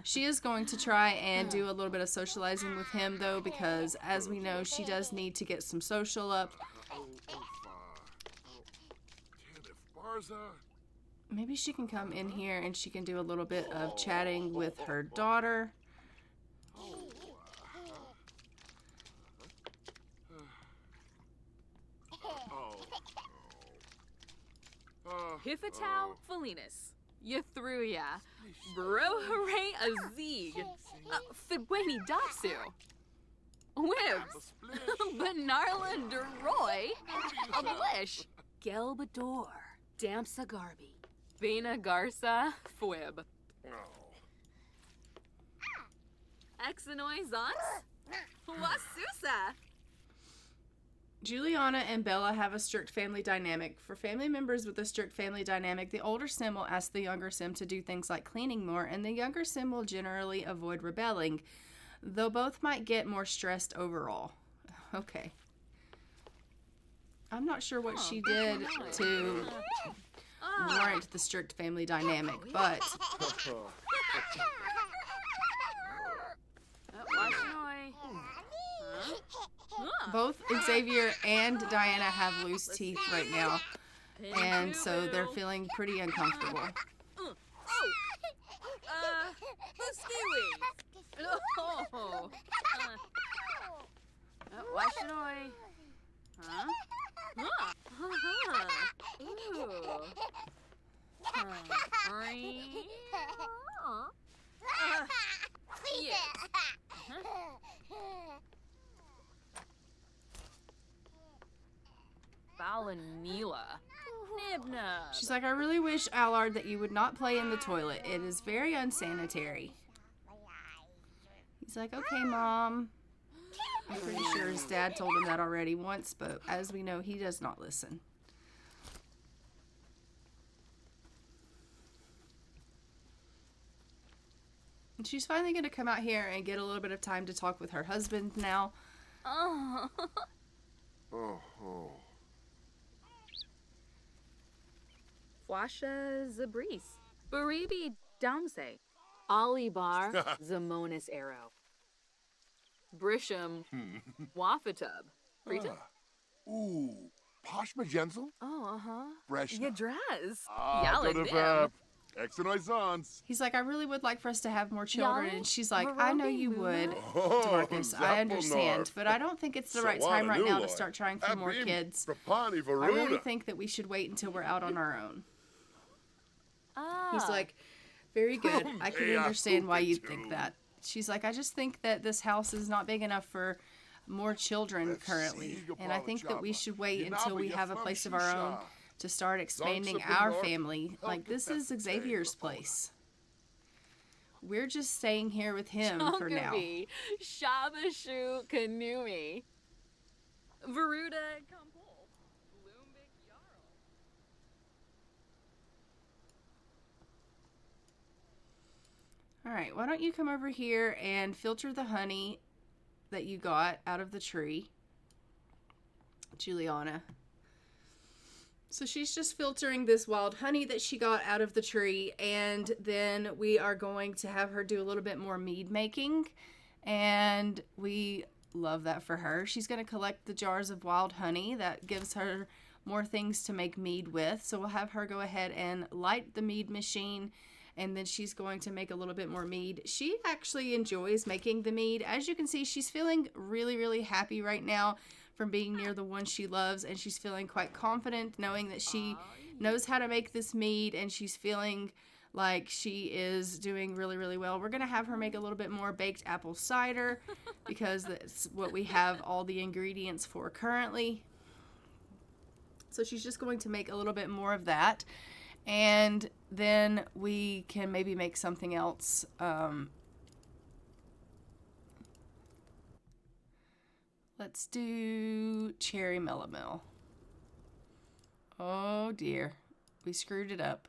A: She is going to try and do a little bit of socializing with him, though, because as we know, she does need to get some social up. Maybe she can come in here and she can do a little bit of chatting with her daughter.
E: Hifatow Felinus. You through ya. Bro hooray a zeeg. Fidweni dapsu. Wibs. Benarla deroy. A blish. Gelbador. Damsa garbi. Vena garsa. Fwib. Exenoi zons. Wasusa.
A: Juliana and Bella have a strict family dynamic. For family members with a strict family dynamic, the older sim will ask the younger sim to do things like cleaning more, and the younger sim will generally avoid rebelling, though both might get more stressed overall. Okay. I'm not sure what she did to warrant the strict family dynamic, but... Both Xavier and Diana have loose teeth right now, and so they're feeling pretty uncomfortable.
E: Balanila. Nibna.
A: She's like, I really wish, Allard, that you would not play in the toilet. It is very unsanitary. He's like, okay, Mom. I'm pretty sure his dad told him that already once, but as we know, he does not listen. And she's finally going to come out here and get a little bit of time to talk with her husband now.
E: Oh. Flasha Zabris. Baribi Damse. Alibar Zamonis Arrow. Brisham Wafatub. Rita?
C: Ooh, Posh Magenzel?
E: Oh,
C: Fresh.
E: Your dress.
C: Yalan Excellent.
A: He's like, I really would like for us to have more children.
E: Yali?
A: And she's like, I know you would, DeMarcus. I understand. But I don't think it's the right time right now to start trying for more kids. I really think that we should wait until we're out on our own. He's like, very good. I can understand why you'd think that. She's like, I just think that this house is not big enough for more children currently. And I think that we should wait until we have a place of our own to start expanding our family. Like, this is Xavier's place. We're just staying here with him for now.
E: Chonkavi, Shabashu Kanumi, Veruda Kampol, Lumbik Jarl.
A: All right, why don't you come over here and filter the honey that you got out of the tree, Juliana. So she's just filtering this wild honey that she got out of the tree, and then we are going to have her do a little bit more mead making, and we love that for her. She's going to collect the jars of wild honey. That gives her more things to make mead with. So we'll have her go ahead and light the mead machine, and then she's going to make a little bit more mead. She actually enjoys making the mead. As you can see, she's feeling really, really happy right now from being near the one she loves, and she's feeling quite confident knowing that she knows how to make this mead, and she's feeling like she is doing really, really well. We're going to have her make a little bit more baked apple cider because that's what we have all the ingredients for currently. So she's just going to make a little bit more of that, and then we can maybe make something else. Let's do cherry melomel. Oh dear, we screwed it up.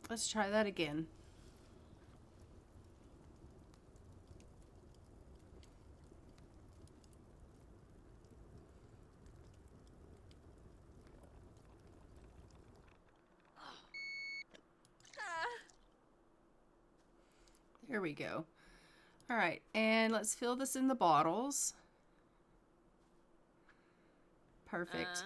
A: Let's try that again. There we go. All right, and let's fill this in the bottles. Perfect.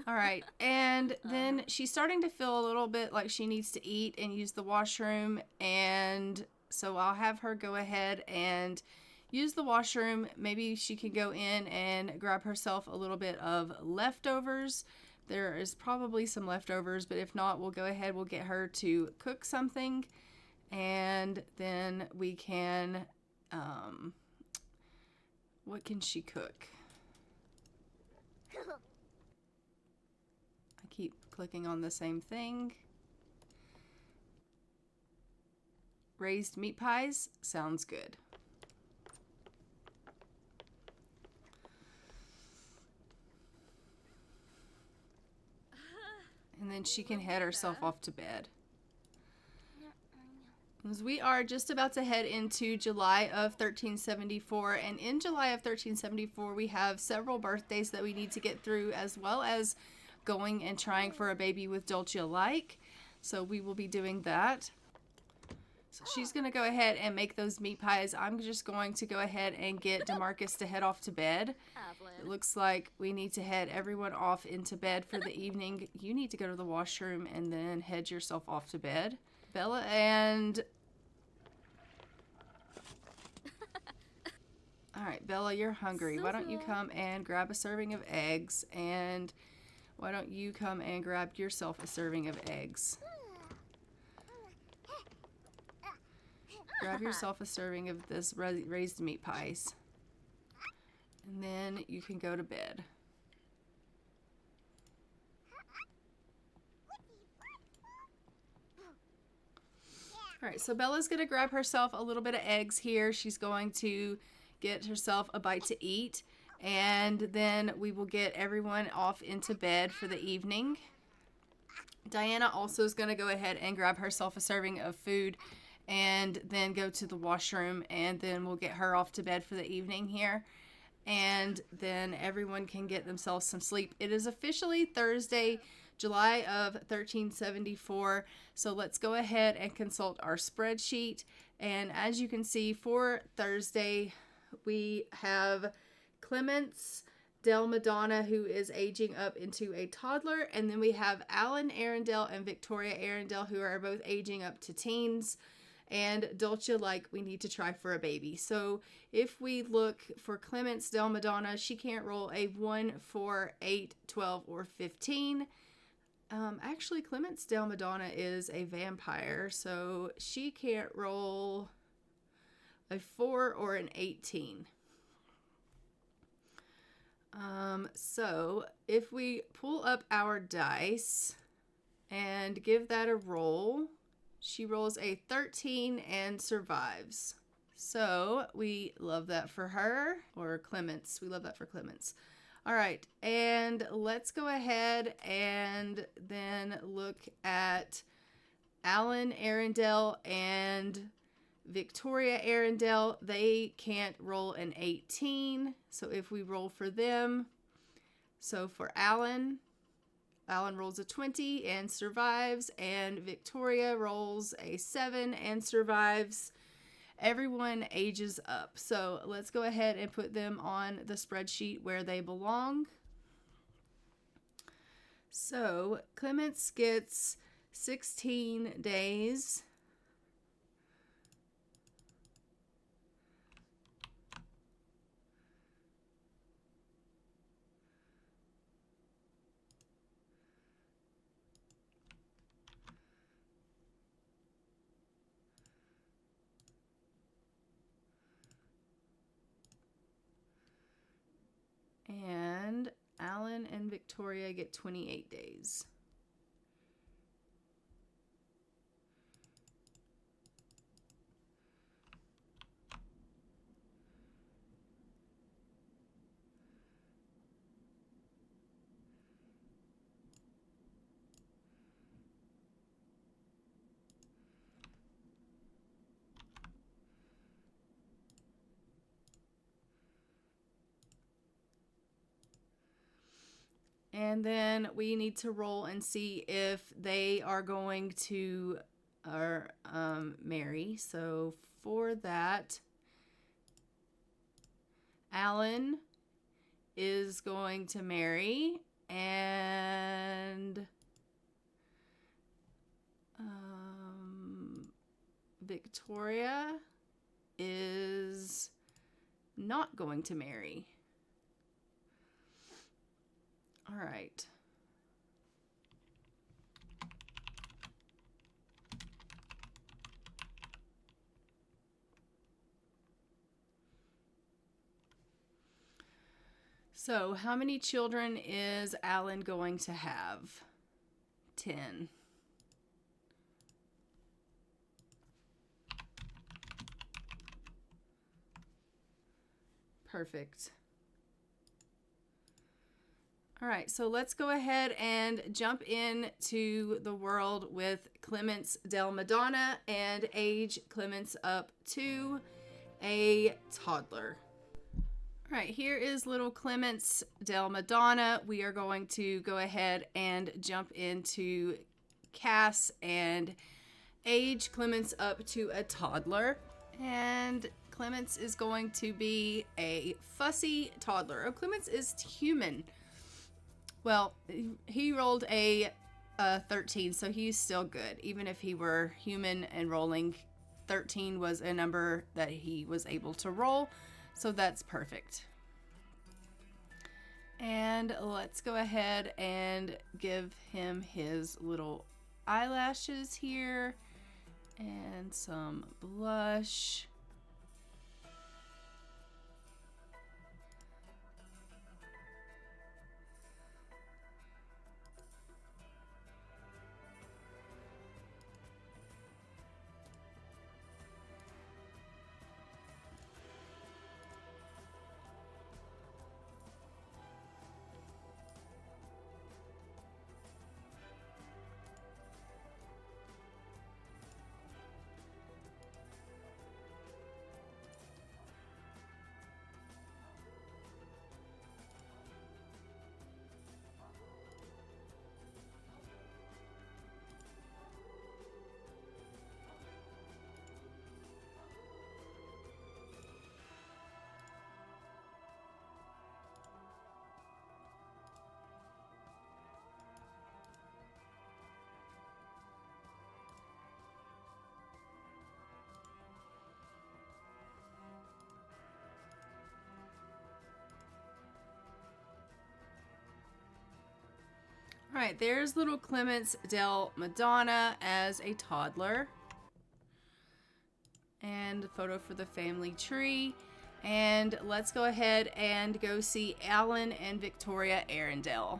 A: All right, and then she's starting to feel a little bit like she needs to eat and use the washroom, and so I'll have her go ahead and use the washroom. Maybe she can go in and grab herself a little bit of leftovers. There is probably some leftovers, but if not, we'll go ahead, we'll get her to cook something, and then we can, what can she cook? Keep clicking on the same thing. Raised meat pies sounds good. And then she can head herself off to bed. As we are just about to head into July of 1374, and in July of 1374 we have several birthdays that we need to get through, as well as going and trying for a baby with Dulce alike. So we will be doing that. So she's going to go ahead and make those meat pies. I'm just going to go ahead and get DeMarcus to head off to bed. It looks like we need to head everyone off into bed for the evening. You need to go to the washroom and then head yourself off to bed. Bella and... All right, Bella, you're hungry. Why don't you come and grab a serving of eggs, and why don't you come and grab yourself a serving of eggs? Grab yourself a serving of this raised meat pies, and then you can go to bed. All right, so Bella's going to grab herself a little bit of eggs here. She's going to get herself a bite to eat, and then we will get everyone off into bed for the evening. Diana also is going to go ahead and grab herself a serving of food and then go to the washroom, and then we'll get her off to bed for the evening here, and then everyone can get themselves some sleep. It is officially Thursday, July of 1374, so let's go ahead and consult our spreadsheet. And as you can see, for Thursday we have Clements Del Madonna, who is aging up into a toddler. And then we have Alan Arundel and Victoria Arundel, who are both aging up to teens. And Dulce, like, we need to try for a baby. So if we look for Clemence Del Madonna, she can't roll a 1, 4, 8, 12, or 15. Actually, Clemence Del Madonna is a vampire, so she can't roll a 4 or an 18. So if we pull up our dice and give that a roll, she rolls a 13 and survives. So we love that for her, or Clemence. We love that for Clemence. All right, and let's go ahead and then look at Alan Arundel and Victoria Arundel. They can't roll an 18, so if we roll for them, so for Alan rolls a 20 and survives, and Victoria rolls a 7 and survives. Everyone ages up. So let's go ahead and put them on the spreadsheet where they belong. So Clemence gets 16 days. And Alan and Victoria get 28 days. And then we need to roll and see if they are going to marry. So for that, Alan is going to marry, and Victoria is not going to marry. All right. So, how many children is Alan going to have? 10. Perfect. All right, so let's go ahead and jump into the world with Clemence Del Madonna and age Clemence up to a toddler. All right, here is little Clemence Del Madonna. We are going to go ahead and jump into Cass and age Clemence up to a toddler. And Clemence is going to be a fussy toddler. Oh, Clemence is human. Well, he rolled a 13, so he's still good. Even if he were human and rolling, 13 was a number that he was able to roll, so that's perfect. And let's go ahead and give him his little eyelashes here and some blush. All right, there's little Clements del Madonna as a toddler. And a photo for the family tree. And let's go ahead and go see Alan and Victoria Arundel.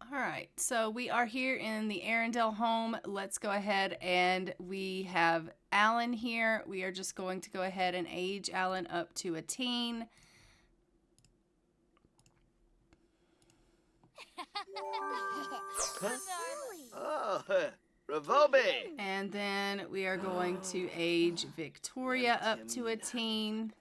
A: All right, so we are here in the Arundel home. Let's go ahead and we have Alan here. We are just going to go ahead and age Alan up to a teen.
C: Oh, Ravobe!
A: And then we are going to age Victoria up to a teen.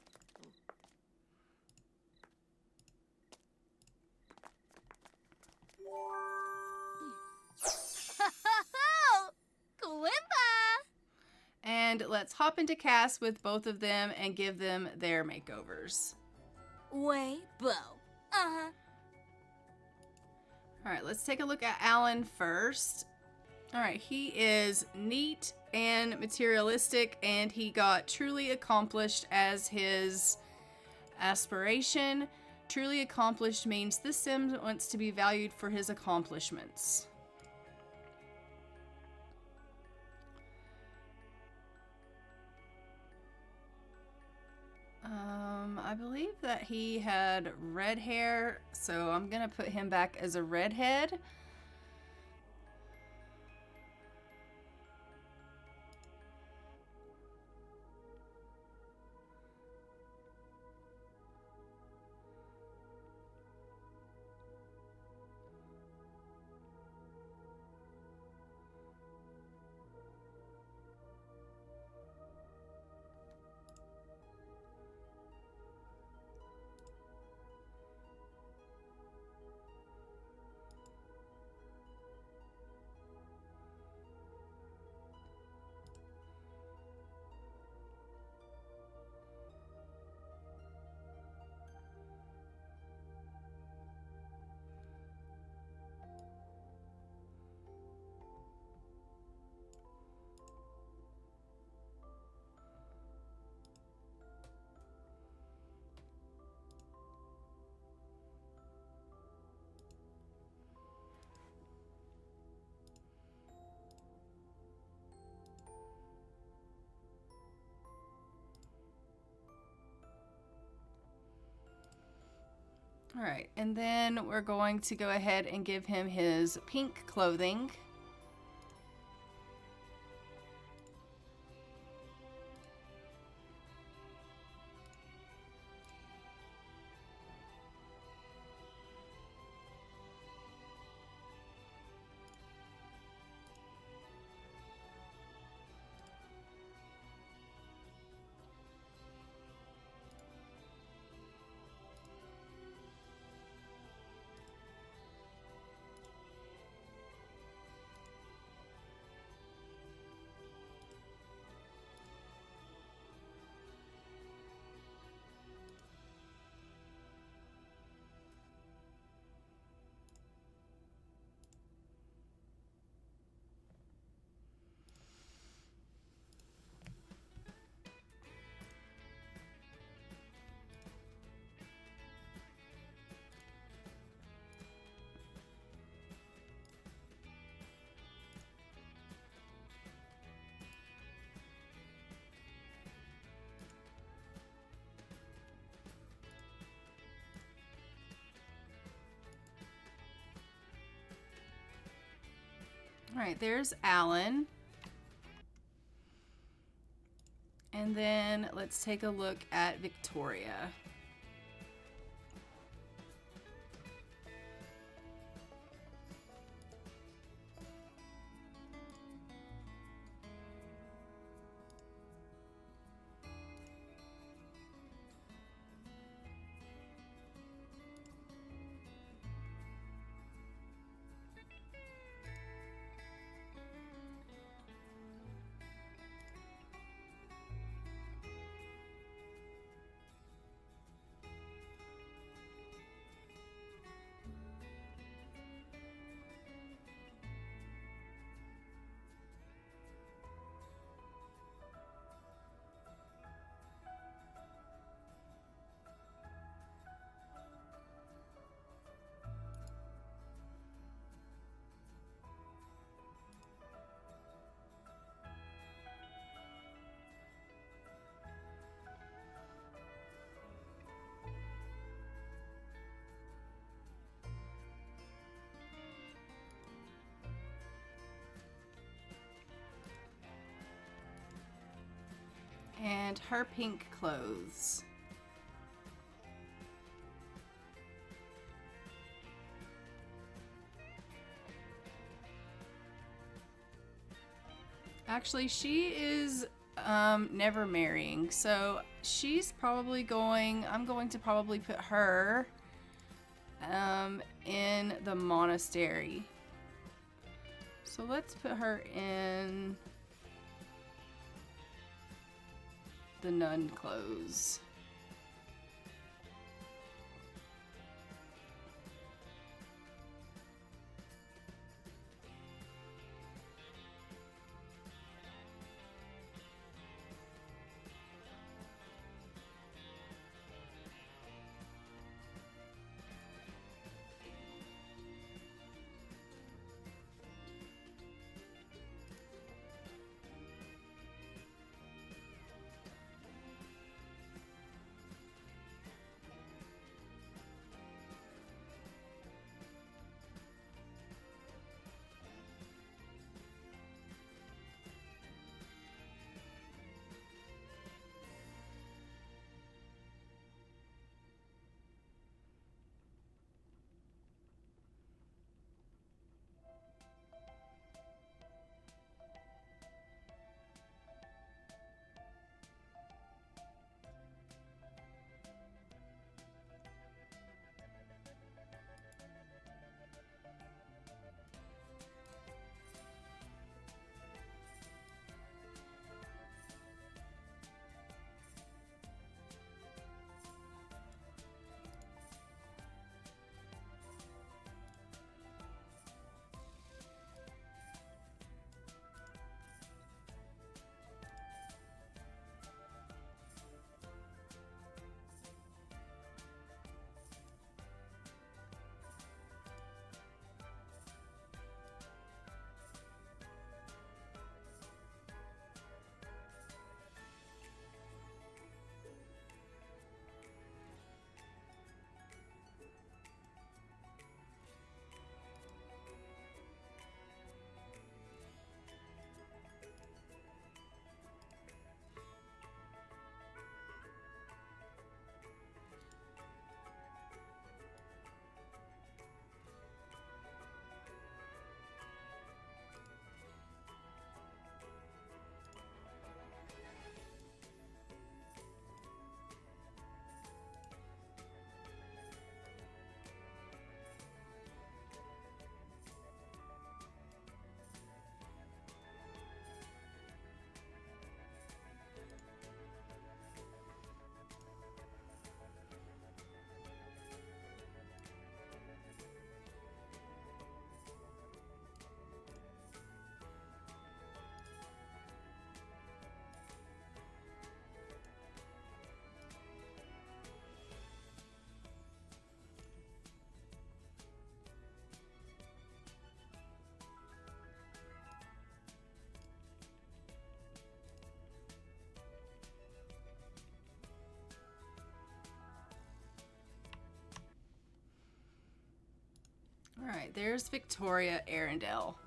A: And let's hop into cast with both of them and give them their makeovers.
D: Way, Bo. Uh-huh.
A: All right, let's take a look at Alan first. All right, he is neat and materialistic, and he got truly accomplished as his aspiration. Truly accomplished means this sim wants to be valued for his accomplishments. I believe that he had red hair, so I'm gonna put him back as a redhead. All right, and then we're going to go ahead and give him his pink clothing. All right, there's Alan. And then let's take a look at Victoria. and her pink clothes. Actually, she is never marrying, so she's probably going, I'm going to probably put her in the monastery. So let's put her in the nun clothes. Alright, there's Victoria Arundel.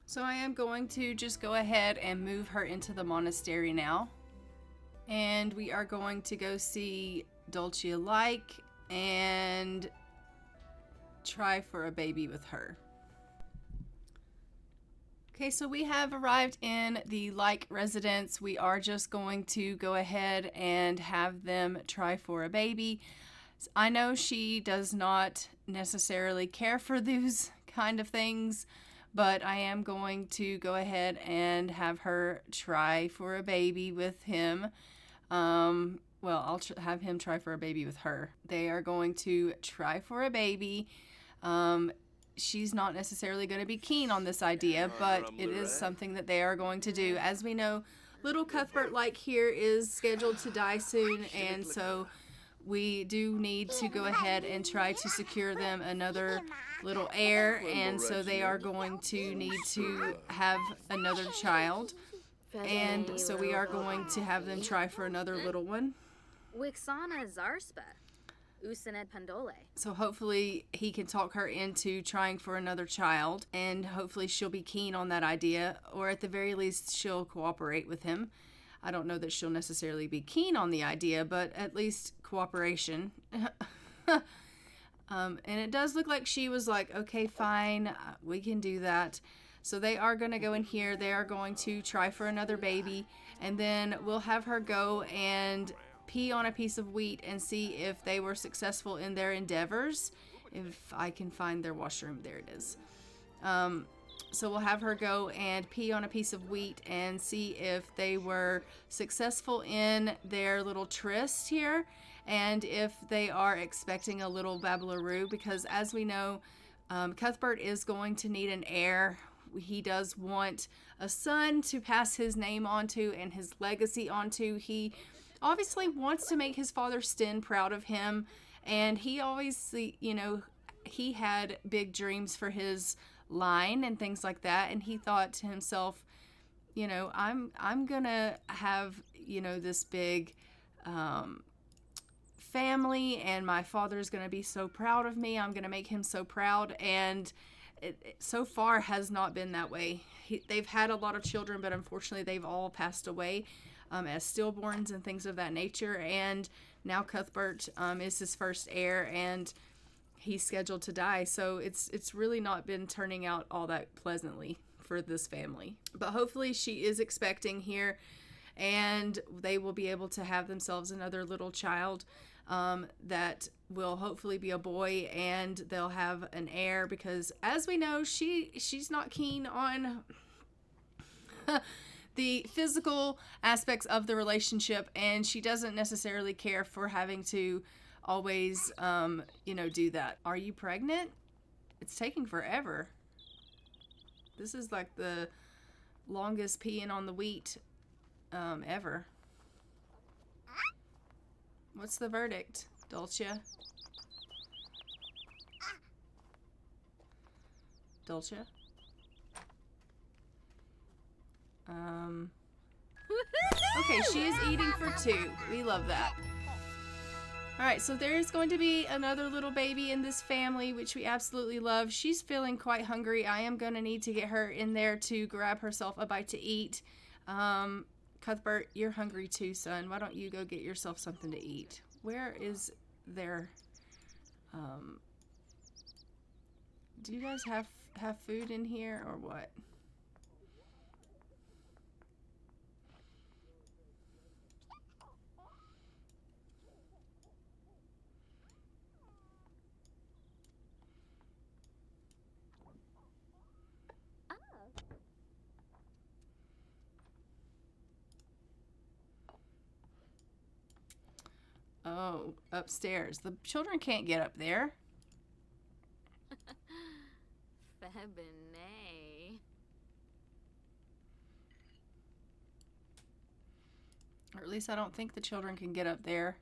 A: So I am going to just go ahead and move her into the monastery now. And we are going to go see Dulce Like and try for a baby with her. Okay, so we have arrived in the Like residence. We are just going to go ahead and have them try for a baby. I know she does not necessarily care for those kind of things, but I am going to go ahead and have her try for a baby with him. Well, I'll have him try for a baby with her. They are going to try for a baby. She's not necessarily going to be keen on this idea, but it is something that they are going to do. As we know, little Cuthbert Like here is scheduled to die soon, and so we do need to go ahead and try to secure them another little heir, and so they are going to need to have another child, and so we are going to have them try for another little one.
F: Wixana Zarspa, Usanet Pandole.
A: So hopefully he can talk her into trying for another child, and hopefully she'll be keen on that idea, or at the very least she'll cooperate with him. I don't know that she'll necessarily be keen on the idea, but at least cooperation. And it does look like she was like, okay, fine, we can do that. So they are going to go in here. They are going to try for another baby. And then we'll have her go and pee on a piece of wheat and see if they were successful in their endeavors. If I can find their washroom. There it is. So we'll have her go and pee on a piece of wheat and see if they were successful in their little tryst here. And if they are expecting a little babbleroo. Because as we know, Cuthbert is going to need an heir. He does want a son to pass his name onto and his legacy onto. He obviously wants to make his father Sten proud of him, and he obviously, you know, he had big dreams for his line and things like that, and he thought to himself, you know, I'm gonna have, you know, this big family, and my father's gonna be so proud of me. I'm gonna make him so proud. And it so far has not been that way. They've had a lot of children, but unfortunately they've all passed away as stillborns and things of that nature. And now Cuthbert is his first heir, and he's scheduled to die. So it's really not been turning out all that pleasantly for this family. But hopefully she is expecting here, and they will be able to have themselves another little child that will hopefully be a boy, and they'll have an heir, because as we know, she's not keen on the physical aspects of the relationship, and she doesn't necessarily care for having to always you know, do that. Are you pregnant? It's taking forever. This is like the longest peeing on the wheat ever. What's the verdict, Dulce? Dulce? Okay, she is eating for 2. We love that. Alright, so there is going to be another little baby in this family, which we absolutely love. She's feeling quite hungry. I am going to need to get her in there to grab herself a bite to eat. Cuthbert, you're hungry too, son. Why don't you go get yourself something to eat? Where is their... do you guys have food in here or what? Oh, upstairs. The children can't get up there.
E: Febine.
A: Or at least I don't think the children can get up there.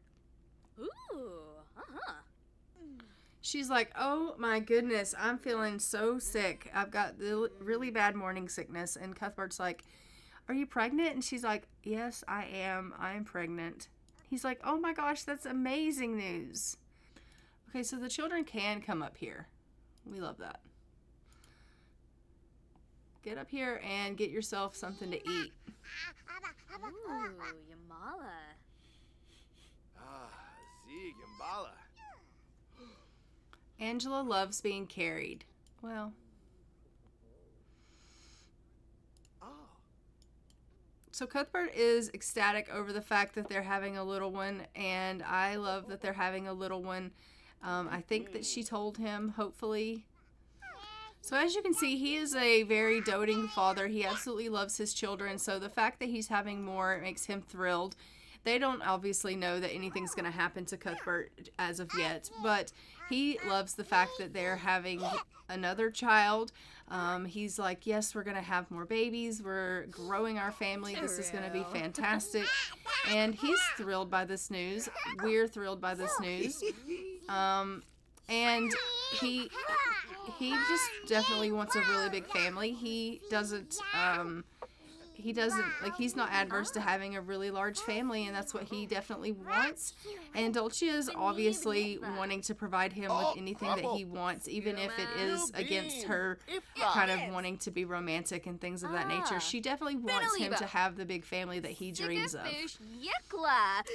D: Ooh, uh-huh.
A: She's like, oh my goodness, I'm feeling so sick. I've got the really bad morning sickness. And Cuthbert's like, are you pregnant? And she's like, yes, I am. I'm pregnant. He's like, oh my gosh, that's amazing news. Okay, so the children can come up here. We love that. Get up here and get yourself something to eat.
D: Ooh, Yamala.
C: Ah, Zig and Bala.
A: Angela loves being carried. Well. So Cuthbert is ecstatic over the fact that they're having a little one, and I love that they're having a little one. I think that she told him, hopefully. So as you can see, he is a very doting father. He absolutely loves his children, so the fact that he's having more makes him thrilled. They don't obviously know that anything's going to happen to Cuthbert as of yet, but he loves the fact that they're having another child. He's like, yes, we're going to have more babies. We're growing our family. This is going to be fantastic. And he's thrilled by this news. We're thrilled by this news. And he just definitely wants a really big family. He doesn't, he doesn't, like, he's not adverse to having a really large family, and that's what he definitely wants. And Dulce is obviously wanting to provide him with anything that he wants, even if it is against her kind of wanting to be romantic and things of that nature. She definitely wants him to have the big family that he dreams of.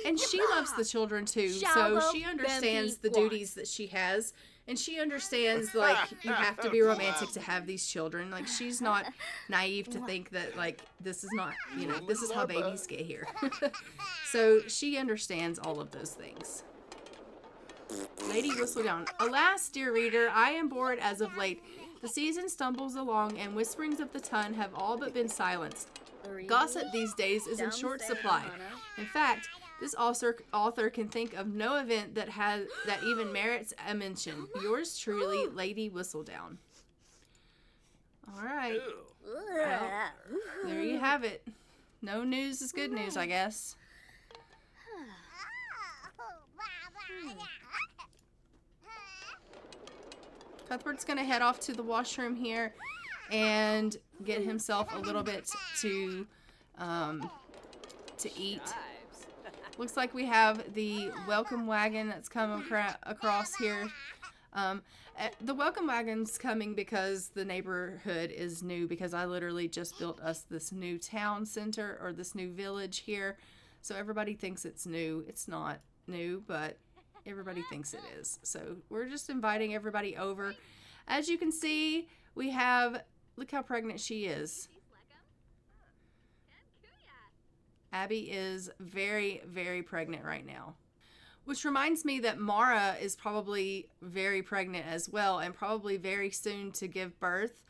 A: And she loves the children too, so she understands the duties that she has. And she understands, like, you have to be romantic to have these children. Like, she's not naive to think that, like, this is not, you know, this is how babies get here. So she understands all of those things. Lady Whistledown. Alas, dear reader, I am bored as of late. The season stumbles along, and whisperings of the tongue have all but been silenced. Gossip these days is in short supply. In fact, this author can think of no event that even merits a mention. Yours truly, Lady Whistledown. All right. Well, there you have it. No news is good news, I guess. Cuthbert's going to head off to the washroom here and get himself a little bit to eat. Looks like we have the welcome wagon that's come across here. The welcome wagon's coming because the neighborhood is new, because I literally just built us this new town center, or this new village here. So everybody thinks it's new. It's not new, but everybody thinks it is. So we're just inviting everybody over. As you can see, we have, look how pregnant she is. Abbi is very, very pregnant right now. Which reminds me that Mara is probably very pregnant as well, and probably very soon to give birth.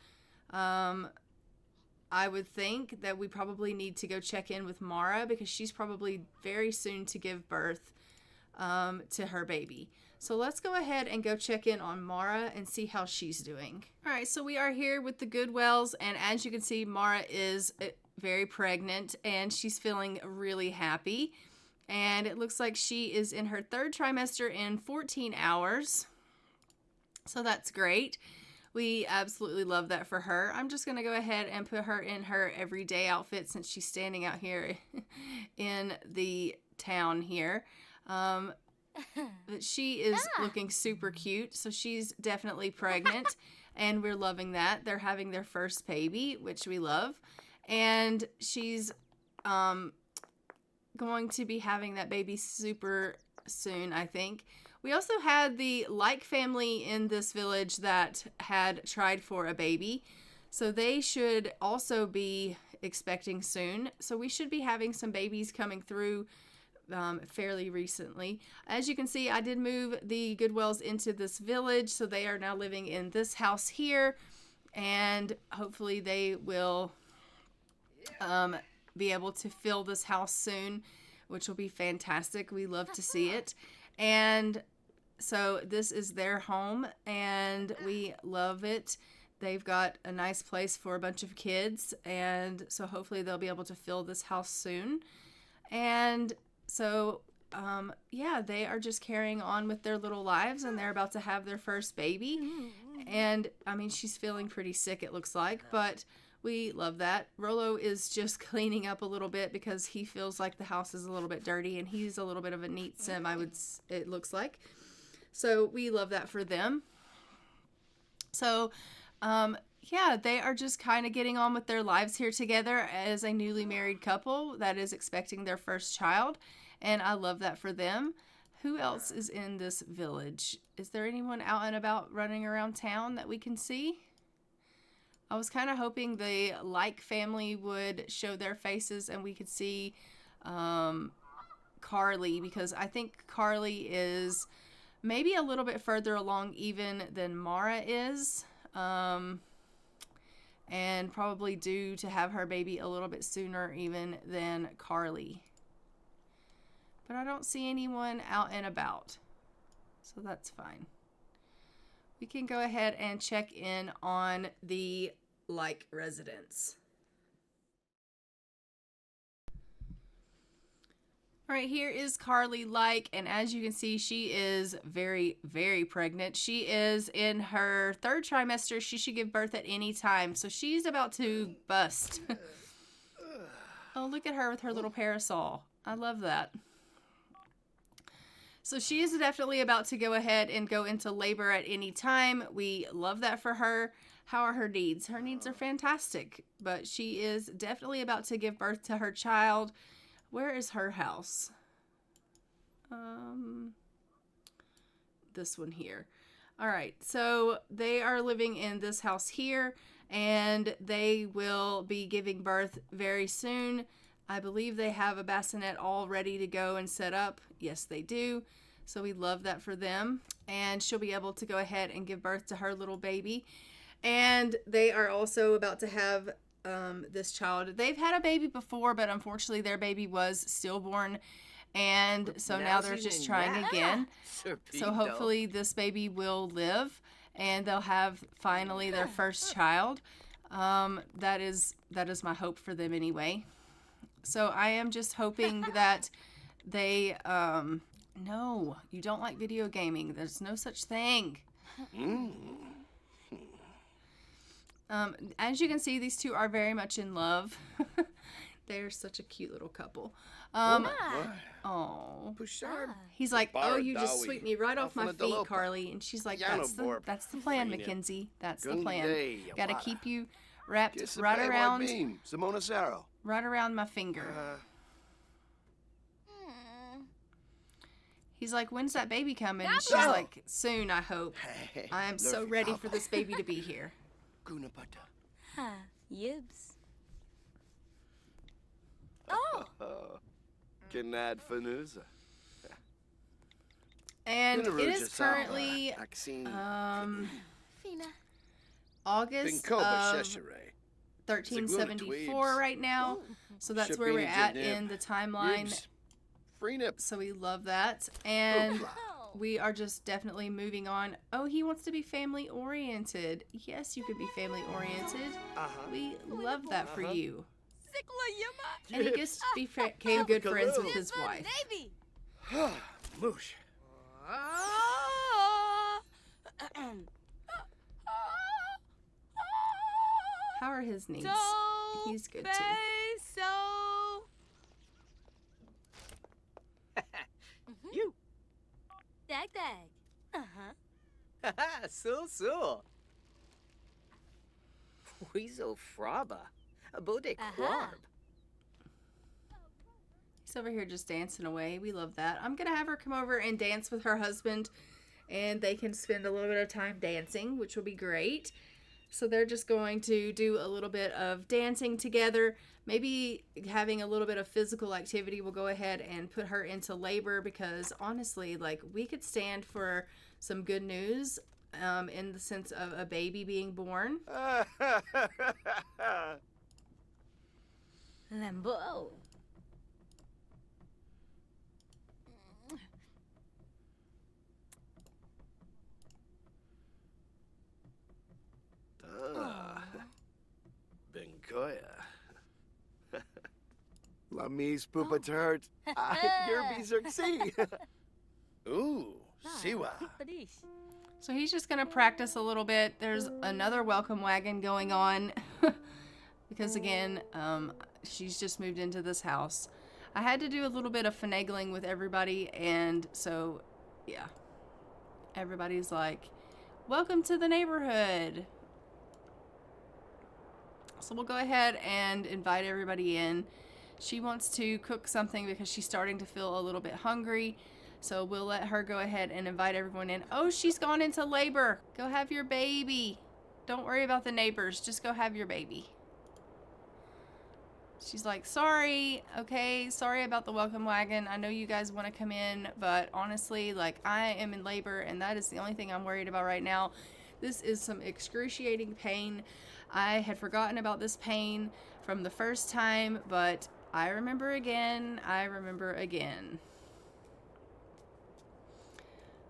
A: I would think that we probably need to go check in with Mara, because she's probably very soon to give birth to her baby. So let's go ahead and go check in on Mara and see how she's doing. All right, so we are here with the Goodwells, and as you can see, Mara is very pregnant, and she's feeling really happy. And it looks like she is in her 3rd trimester in 14 hours. So that's great. We absolutely love that for her. I'm just going to go ahead and put her in her everyday outfit, since she's standing out here in the town here. But she is looking super cute, so she's definitely pregnant, and we're loving that. They're having their first baby, which we love. And she's going to be having that baby super soon, I think. We also had the Like family in this village that had tried for a baby. So they should also be expecting soon. So we should be having some babies coming through fairly recently. As you can see, I did move the Goodwells into this village. So they are now living in this house here. And hopefully they will be able to fill this house soon, which will be fantastic. We love to see it. And so this is their home, and we love it. They've got a nice place for a bunch of kids, and so hopefully they'll be able to fill this house soon. And so yeah, they are just carrying on with their little lives, and they're about to have their first baby. And I mean, she's feeling pretty sick, it looks like, but we love that. Rollo is just cleaning up a little bit because he feels like the house is a little bit dirty, and he's a little bit of a neat sim, it looks like. So we love that for them. So, yeah, they are just kind of getting on with their lives here together as a newly married couple that is expecting their first child. And I love that for them. Who else is in this village? Is there anyone out and about running around town that we can see? I was kind of hoping the Like family would show their faces and we could see Carly, because I think Carly is maybe a little bit further along even than Mara is, and probably due to have her baby a little bit sooner even than Carly. But I don't see anyone out and about, so that's fine. We can go ahead and check in on the Like residents. All right, here is Carly Like, and as you can see, she is very, very pregnant. She is in her 3rd trimester. She should give birth at any time, so she's about to bust. Oh, look at her with her little parasol. I love that. So she is definitely about to go ahead and go into labor at any time. We love that for her. How are her needs? Her needs are fantastic, but she is definitely about to give birth to her child. Where is her house? This one here. All right, so they are living in this house here, and they will be giving birth very soon. I believe they have a bassinet all ready to go and set up. Yes, they do. So we love that for them. And she'll be able to go ahead and give birth to her little baby. And they are also about to have this child. They've had a baby before, but unfortunately their baby was stillborn. And so now they're just trying again. So hopefully this baby will live and they'll have finally their first child. That is my hope for them anyway. So I am just hoping that they, no, you don't like video gaming. There's no such thing. As you can see, these two are very much in love. They're such a cute little couple. Oh, he's like, oh, you just sweep me right off my feet, Carly. And she's like, that's the plan, Mackenzie. That's the plan. Gotta keep you wrapped right around my finger. He's like, when's that baby coming? And she's like, soon, I hope. I am so ready for this baby to be here.
D: Yibs.
A: And it is currently August of 1374 right now. So that's where we're at in the timeline. So we love that. And we are just definitely moving on. Oh, he wants to be family oriented. Yes, you could be family oriented. We love that for you. And he gets to became good friends with his wife.
C: Moosh.
A: How are his needs? He's good too.
B: You.
D: Dag.
B: So. Weasel fraba. Bode quarb.
A: He's over here just dancing away. We love that. I'm going to have her come over and dance with her husband, and they can spend a little bit of time dancing, which will be great. So they're just going to do a little bit of dancing together, maybe having a little bit of physical activity. We'll go ahead and put her into labor because honestly, like, we could stand for some good news in the sense of a baby being born.
D: Lambo.
C: Benkoya. Lamis Pupatert. Your Bizerxi. Ooh, Siwa.
A: So he's just going to practice a little bit. There's another welcome wagon going on because, again, she's just moved into this house. I had to do a little bit of finagling with everybody, and so, yeah. Everybody's like, welcome to the neighborhood. So we'll go ahead and invite everybody in. She wants to cook something because she's starting to feel a little bit hungry. So we'll let her go ahead and invite everyone in. Oh, she's gone into labor. Go have your baby. Don't worry about the neighbors. Just go have your baby. She's like, sorry, okay, sorry about the welcome wagon. I know you guys want to come in, but honestly, like, I am in labor, and that is the only thing I'm worried about right now. This is some excruciating pain. I had forgotten about this pain from the first time, but I remember again.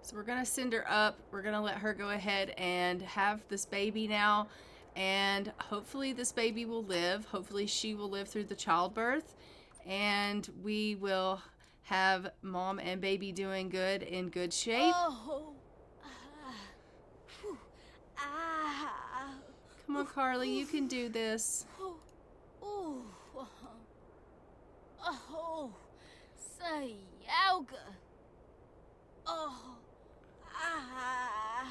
A: So we're going to send her up. We're going to let her go ahead and have this baby now. And hopefully this baby will live. Hopefully she will live through the childbirth. And we will have mom and baby doing good in good shape. Come on, Carly, you can do this.
D: Yowga. Oh. Ah.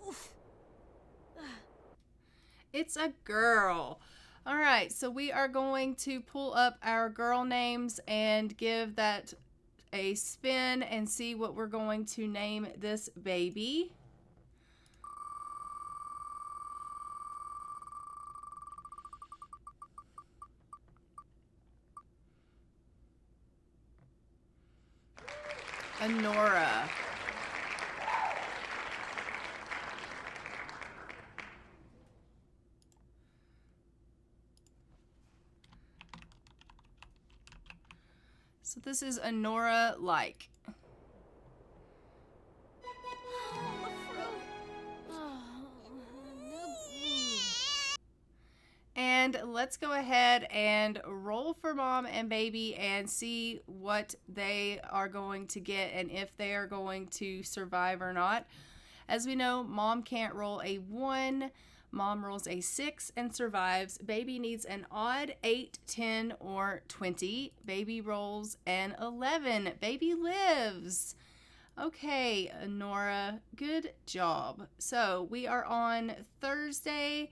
D: Oof.
A: It's a girl. All right, so we are going to pull up our girl names and give that a spin and see what we're going to name this baby. Honora. So this is Honora like. And let's go ahead and roll for mom and baby and see what they are going to get and if they are going to survive or not. As we know, mom can't roll a 1. Mom rolls a 6 and survives. Baby needs an odd 8, 10, or 20. Baby rolls an 11. Baby lives. Okay, Nora, good job. So we are on Thursday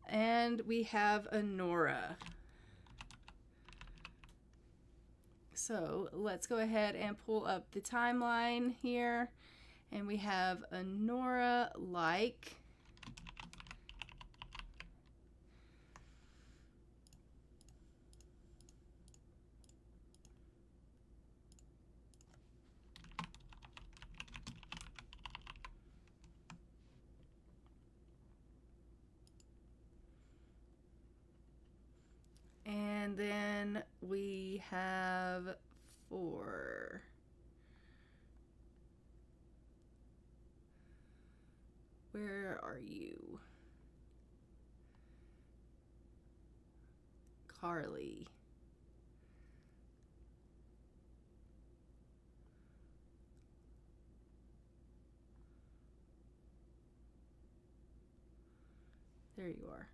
A: and we have Nora. So let's go ahead and pull up the timeline here. And we have Nora like. And then we have 4. Where are you? Carly. There you are.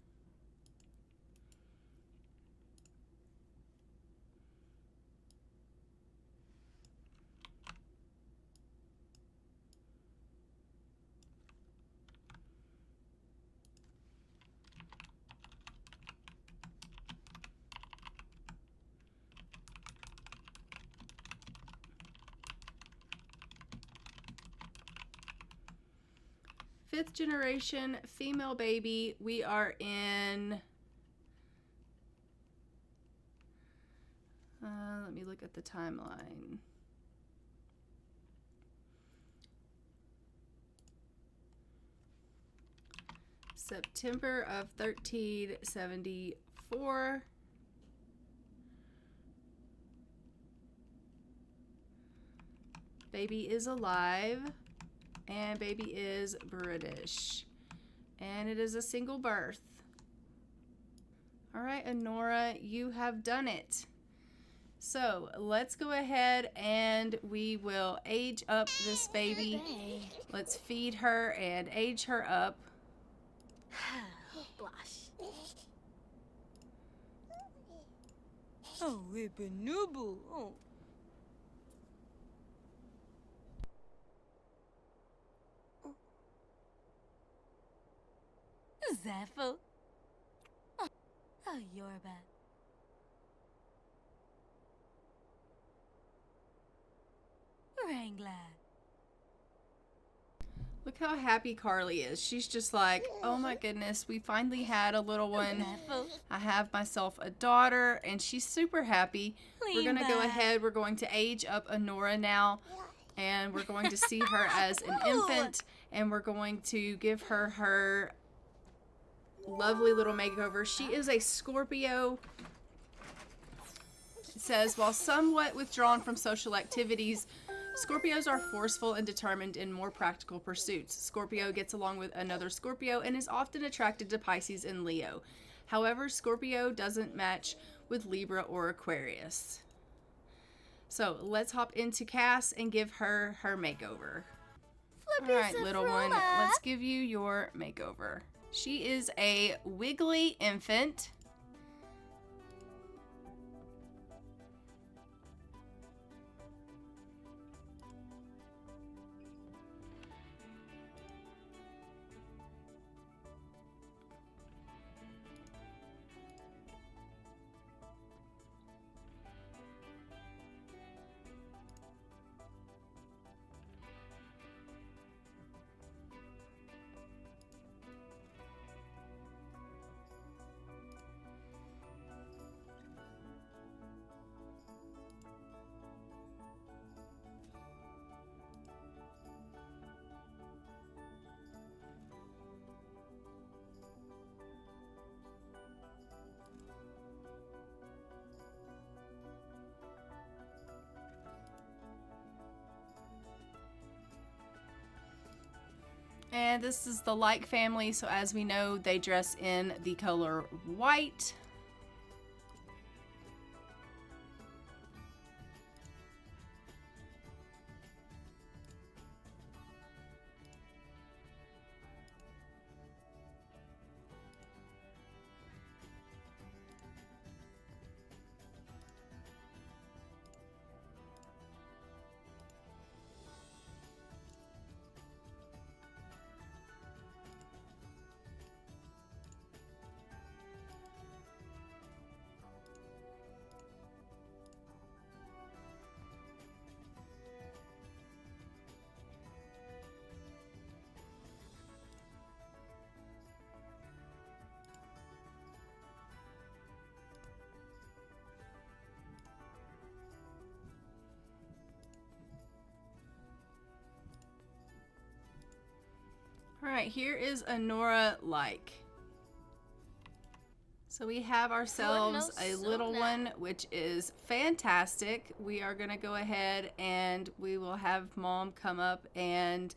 A: Fifth generation female baby. We are in, let me look at the timeline. September of 1374. Baby is alive. And baby is British. And it is a single birth. All right, Honora, you have done it. So let's go ahead and we will age up this baby. Let's feed her and age her up.
D: Blush. Oh, Ibanubu. Oh. Zephyr. Oh, Yorba. Wrangler.
A: Look how happy Carly is. She's just like, oh my goodness, we finally had a little one. I have myself a daughter, and she's super happy. We're going to go ahead. We're going to age up Honora now, and we're going to see her as an infant, and we're going to give her her lovely little makeover. She is a Scorpio. It says, while somewhat withdrawn from social activities, Scorpios are forceful and determined in more practical pursuits. Scorpio gets along with another Scorpio and is often attracted to Pisces and Leo. However, Scorpio doesn't match with Libra or Aquarius. So let's hop into Cass and give her her makeover. All right, little one, let's give you your makeover. She is a wiggly infant. And this is the Like family, so as we know, they dress in the color white. All right, here is a Nora like. So we have ourselves a little one, which is fantastic. We are gonna go ahead and we will have Mom come up and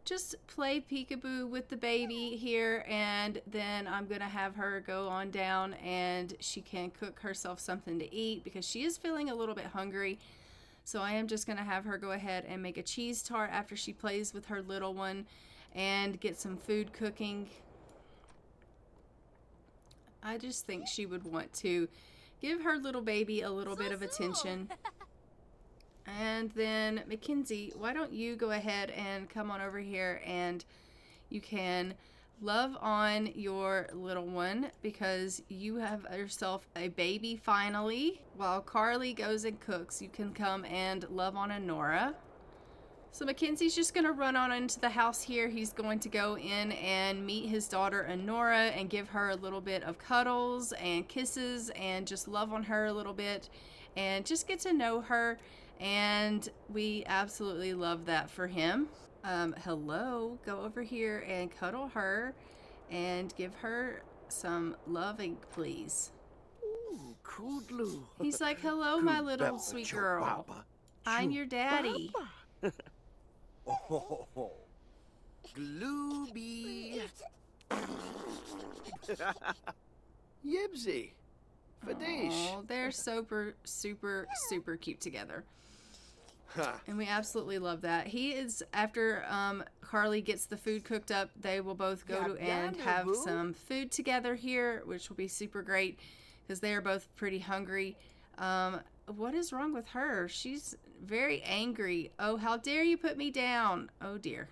A: just play peekaboo with the baby here, and then I'm gonna have her go on down and she can cook herself something to eat because she is feeling a little bit hungry. So I am just gonna have her go ahead and make a cheese tart after she plays with her little one and get some food cooking. I just think she would want to give her little baby a little bit of attention. And then Mackenzie, why don't you go ahead and come on over here and you can love on your little one because you have yourself a baby finally. While Carly goes and cooks, you can come and love on Nora. So Mackenzie's just going to run on into the house here. He's going to go in and meet his daughter Nora and give her a little bit of cuddles and kisses and just love on her a little bit and just get to know her. And we absolutely love that for him. Hello, go over here and cuddle her and give her some loving, please.
C: Ooh, Kudlu.
A: He's like, hello, my little sweet girl. I'm your daddy.
C: Oh, Glooby. Yibsy. Fadish.
A: Oh, they're super, super, super cute together.
C: Huh.
A: And we absolutely love that. He is, after Carly gets the food cooked up, they will both go to and have some food together here, which will be super great because they are both pretty hungry. What is wrong with her? She's very angry. Oh, how dare you put me down? Oh, dear.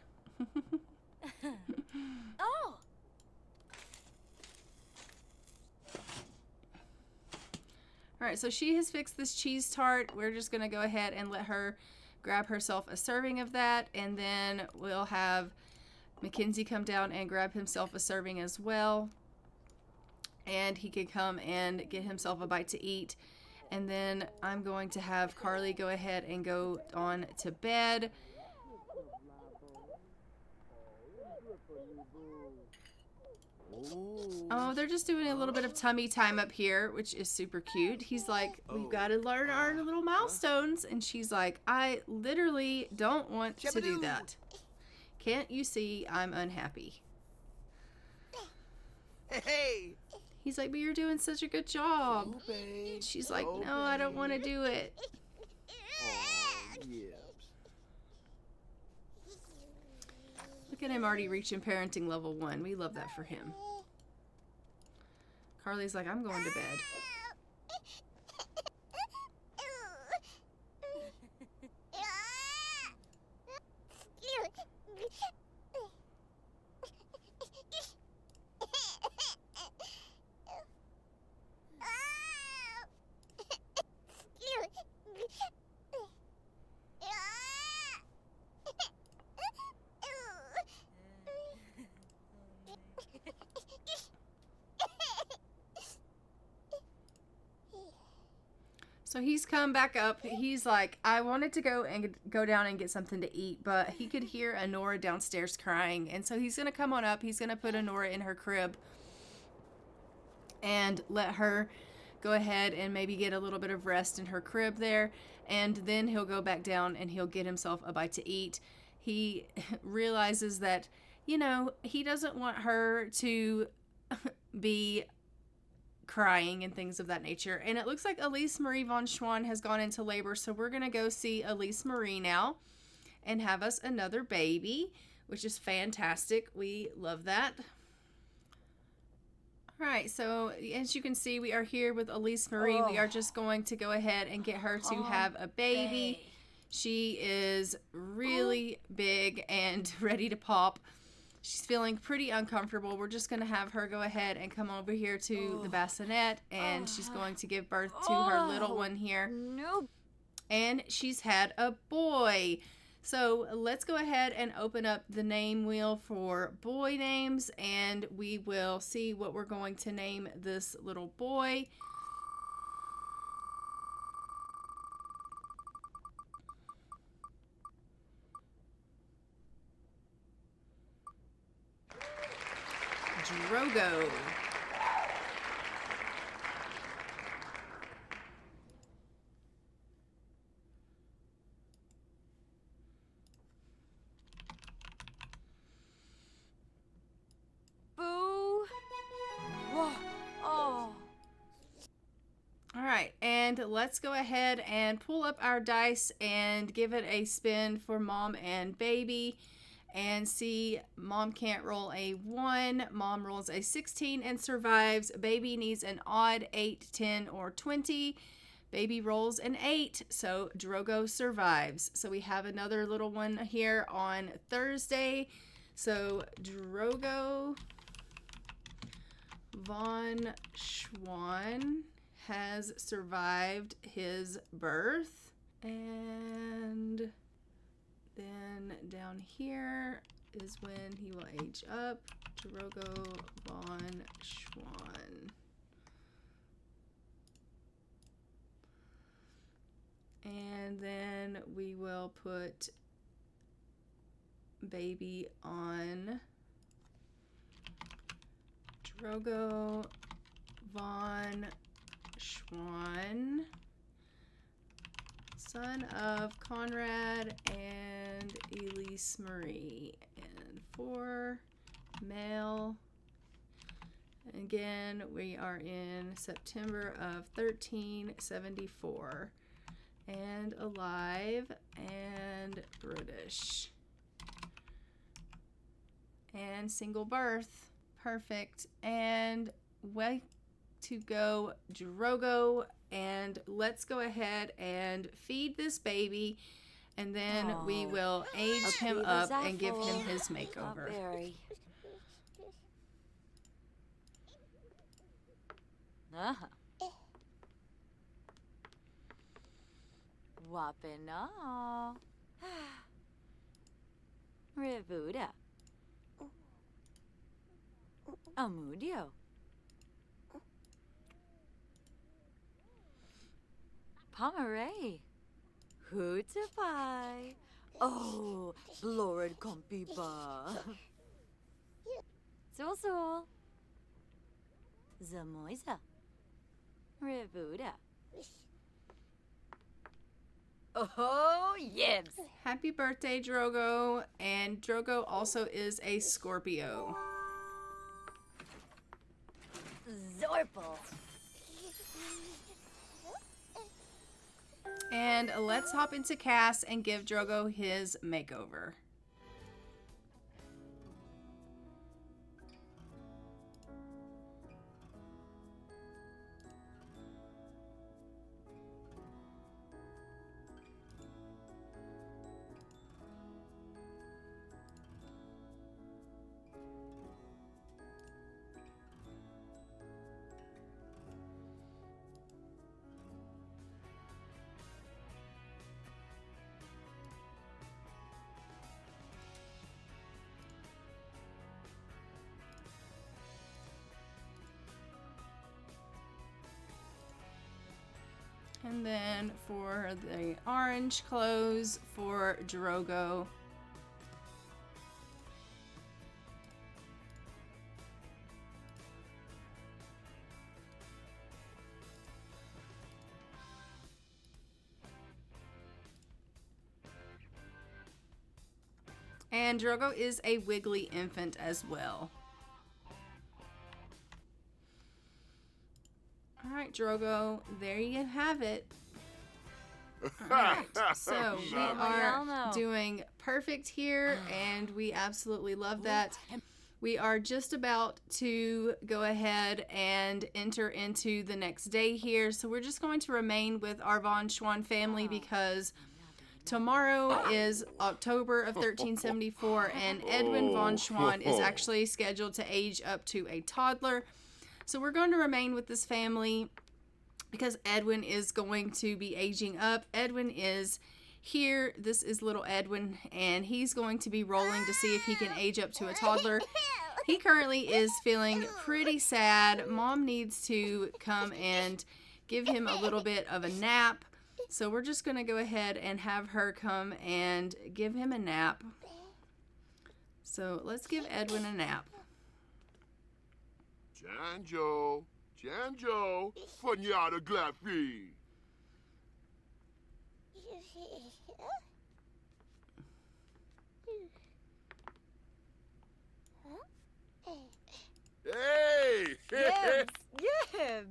D: Oh!
A: All right, so she has fixed this cheese tart. We're just going to go ahead and let her grab herself a serving of that, and then we'll have Mackenzie come down and grab himself a serving as well. And he can come and get himself a bite to eat. And then I'm going to have Carly go ahead and go on to bed. Oh, they're just doing a little bit of tummy time up here, which is super cute. He's like, we've got to learn our little milestones. And she's like, I literally don't want to do that. Can't you see I'm unhappy?
C: Hey.
A: He's like, but you're doing such a good job. She's like, no, I don't want to do it.
C: Oh, yes.
A: Look at him already reaching parenting level 1. We love that for him. Carly's like, I'm going to bed. So he's come back up. He's like, I wanted to go down and get something to eat, but he could hear Nora downstairs crying. And so he's going to come on up. He's going to put Nora in her crib and let her go ahead and maybe get a little bit of rest in her crib there. And then he'll go back down and he'll get himself a bite to eat. He realizes that, you know, he doesn't want her to be crying and things of that nature. And it looks like Elise Marie von Schwann has gone into labor, so we're going to go see Elise Marie now and have us another baby, which is fantastic. We love that. All right, so as you can see, we are here with Elise Marie. We are just going to go ahead and get her to have a baby. She is really big and ready to pop. She's feeling pretty uncomfortable. We're just going to have her go ahead and come over here to the bassinet, and she's going to give birth to her little one here.
D: Nope.
A: And she's had a boy. So let's go ahead and open up the name wheel for boy names, and we will see what we're going to name this little boy. Drogo.
D: Boo. Whoa. Oh.
A: All right, and let's go ahead and pull up our dice and give it a spin for mom and baby. And see, mom can't roll a 1, mom rolls a 16 and survives. Baby needs an odd 8, 10, or 20. Baby rolls an 8, so Drogo survives. So we have another little one here on Thursday. So Drogo von Schwann has survived his birth. And then down here is when he will age up. Drogo von Schwann. And then we will put baby on Drogo von Schwann, son of Conrad and Elise Marie. And 4, male. Again, we are in September of 1374. And alive and British. And single birth. Perfect. And way to go, Drogo. And let's go ahead and feed this baby, and then we will age him up and give him his makeover.
D: Wapena. Revuda. Amudio. Pomeray. Hootify. Oh, Blorid Compipa. Sul. Zamoisa. Revuda. Oh, yes.
A: Happy birthday, Drogo. And Drogo also is a Scorpio.
D: Zorpal.
A: And let's hop into Cass and give Drogo his makeover. And then for the orange clothes for Drogo. And Drogo is a wiggly infant as well. All right, Drogo, there you have it. All right, so we are doing perfect here, and we absolutely love that. We are just about to go ahead and enter into the next day here, so we're just going to remain with our Von Schwan family because tomorrow is October of 1374, and Edwin Von Schwan is actually scheduled to age up to a toddler. So we're going to remain with this family because Edwin is going to be aging up. Edwin is here. This is little Edwin, and he's going to be rolling to see if he can age up to a toddler. He currently is feeling pretty sad. Mom needs to come and give him a little bit of a nap. So we're just going to go ahead and have her come and give him a nap. So let's give Edwin a nap.
C: Janjo, Janjo, Fanyada Glaffy. Hey!
D: Yibs!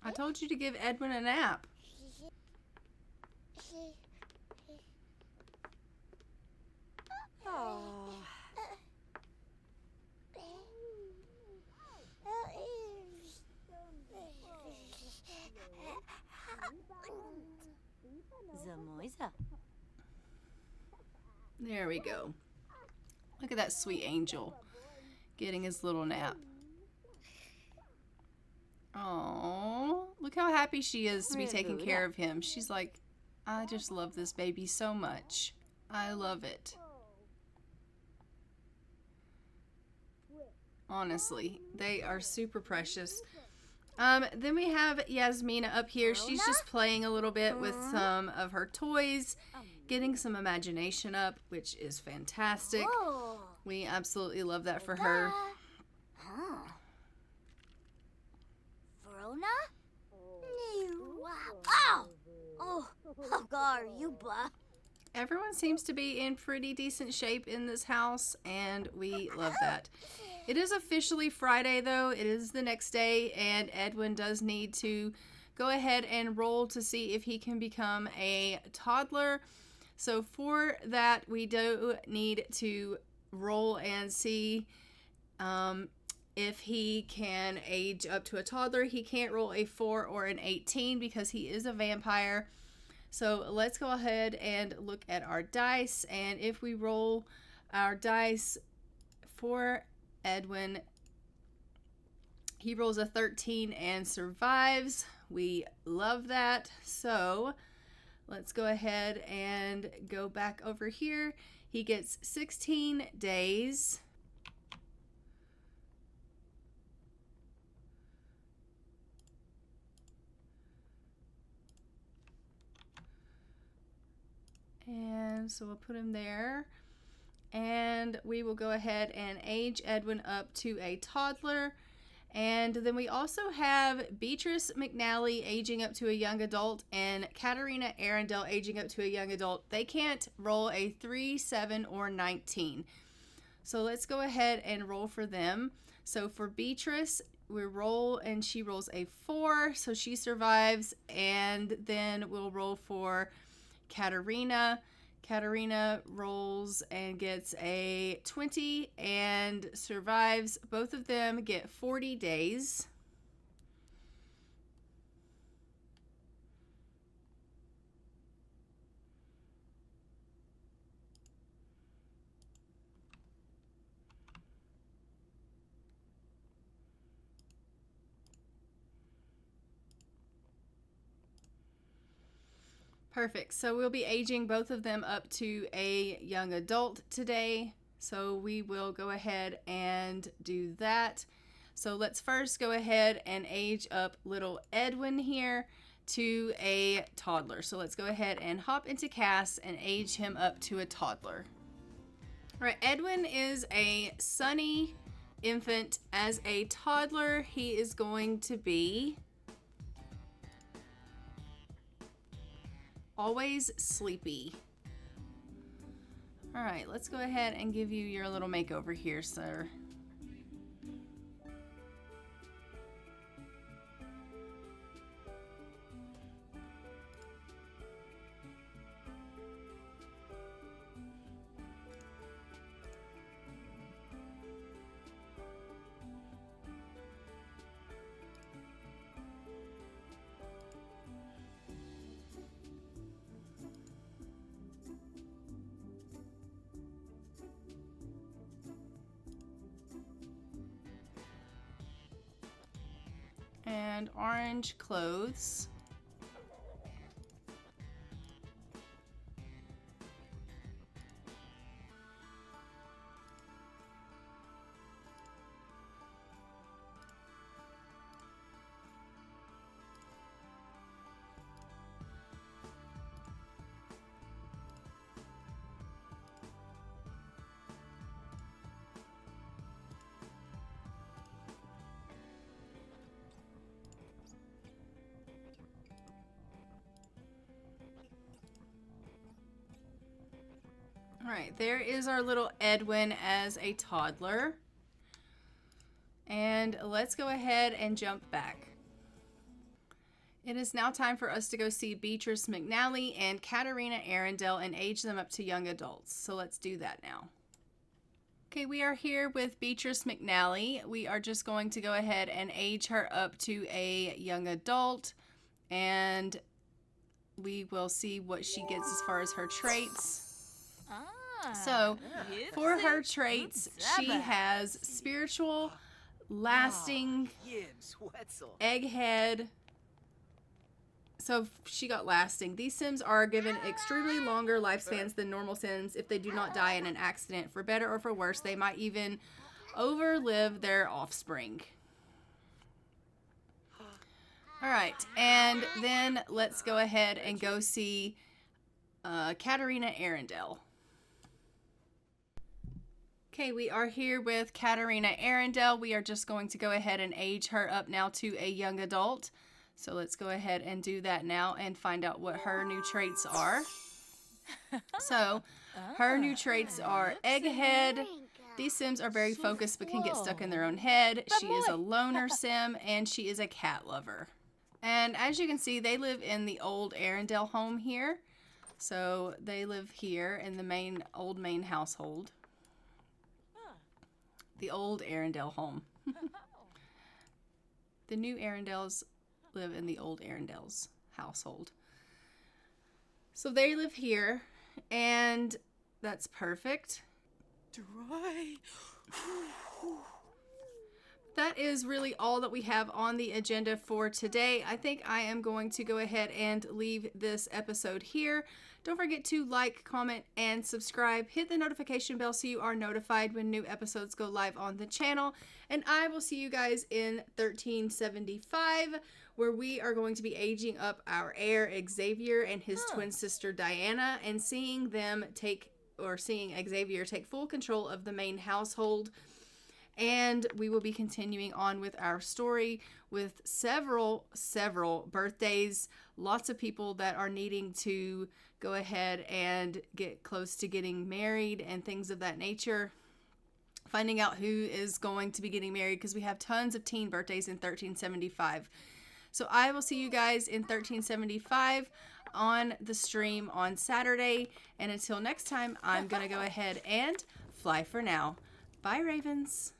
A: I told you to give Edwin a nap.
D: Oh. Zamoisa.
A: There we go. Look at that sweet angel getting his little nap. Oh, look how happy she is to be taking care of him. She's like, I just love this baby so much. I love it. Honestly, they are super precious. Then we have Yasmina up here. She's just playing a little bit with some of her toys, getting some imagination up, which is fantastic. We absolutely love that for her.
D: Verona? Oh, gar, you bah.
A: Everyone seems to be in pretty decent shape in this house, and we love that. It is officially Friday, though. It is the next day, and Edwin does need to go ahead and roll to see if he can become a toddler. So for that, we do need to roll and see if he can age up to a toddler. He can't roll a 4 or an 18 because he is a vampire. So let's go ahead and look at our dice, and if we roll our dice for Edwin, he rolls a 13 and survives. We love that. So let's go ahead and go back over here. He gets 16 days. And so we'll put him there. And we will go ahead and age Edwin up to a toddler. And then we also have Beatrice McNally aging up to a young adult and Katarina Arundel aging up to a young adult. They can't roll a 3, 7, or 19. So let's go ahead and roll for them. So for Beatrice, we roll and she rolls a 4, so she survives. And then we'll roll for Katarina. Katarina rolls and gets a 20 and survives. Both of them get 40 days. Perfect. So we'll be aging both of them up to a young adult today. So we will go ahead and do that. So let's first go ahead and age up little Edwin here to a toddler. So let's go ahead and hop into Cass and age him up to a toddler. All right, Edwin is a sunny infant. As a toddler, he is going to be always sleepy. All right, let's go ahead and give you your little makeover here, sir. And orange clothes. All right, there is our little Edwin as a toddler. And let's go ahead and jump back. It is now time for us to go see Beatrice McNally and Katerina Arundel and age them up to young adults. So let's do that now. Okay, we are here with Beatrice McNally. We are just going to go ahead and age her up to a young adult. And we will see what she gets as far as her traits. So, for her traits, she has spiritual, lasting, egghead. So, she got lasting. These Sims are given extremely longer lifespans than normal Sims if they do not die in an accident. For better or for worse, they might even overlive their offspring. Alright, and then let's go ahead and go see Katerina Arundel. Okay, we are here with Katerina Arundel. We are just going to go ahead and age her up now to a young adult. So let's go ahead and do that now and find out what her new traits are. So, her new traits are egghead. These Sims are very focused but can get stuck in their own head. She is a loner Sim and she is a cat lover. And as you can see, they live in the old Arundel home here. So they live here in the main household. The old Arundel home. The new Arundels live in the old Arundel's household. So they live here, and that's perfect.
B: Dry.
A: That is really all that we have on the agenda for today. I think I am going to go ahead and leave this episode here. Don't forget to like, comment, and subscribe. Hit the notification bell so you are notified when new episodes go live on the channel. And I will see you guys in 1375, where we are going to be aging up our heir Xavier and his twin sister Diana, and seeing Xavier take full control of the main household. And we will be continuing on with our story with several birthdays, lots of people that are needing to go ahead and get close to getting married and things of that nature. Finding out who is going to be getting married, because we have tons of teen birthdays in 1375. So I will see you guys in 1375 on the stream on Saturday. And until next time, I'm going to go ahead and fly for now. Bye, Ravens.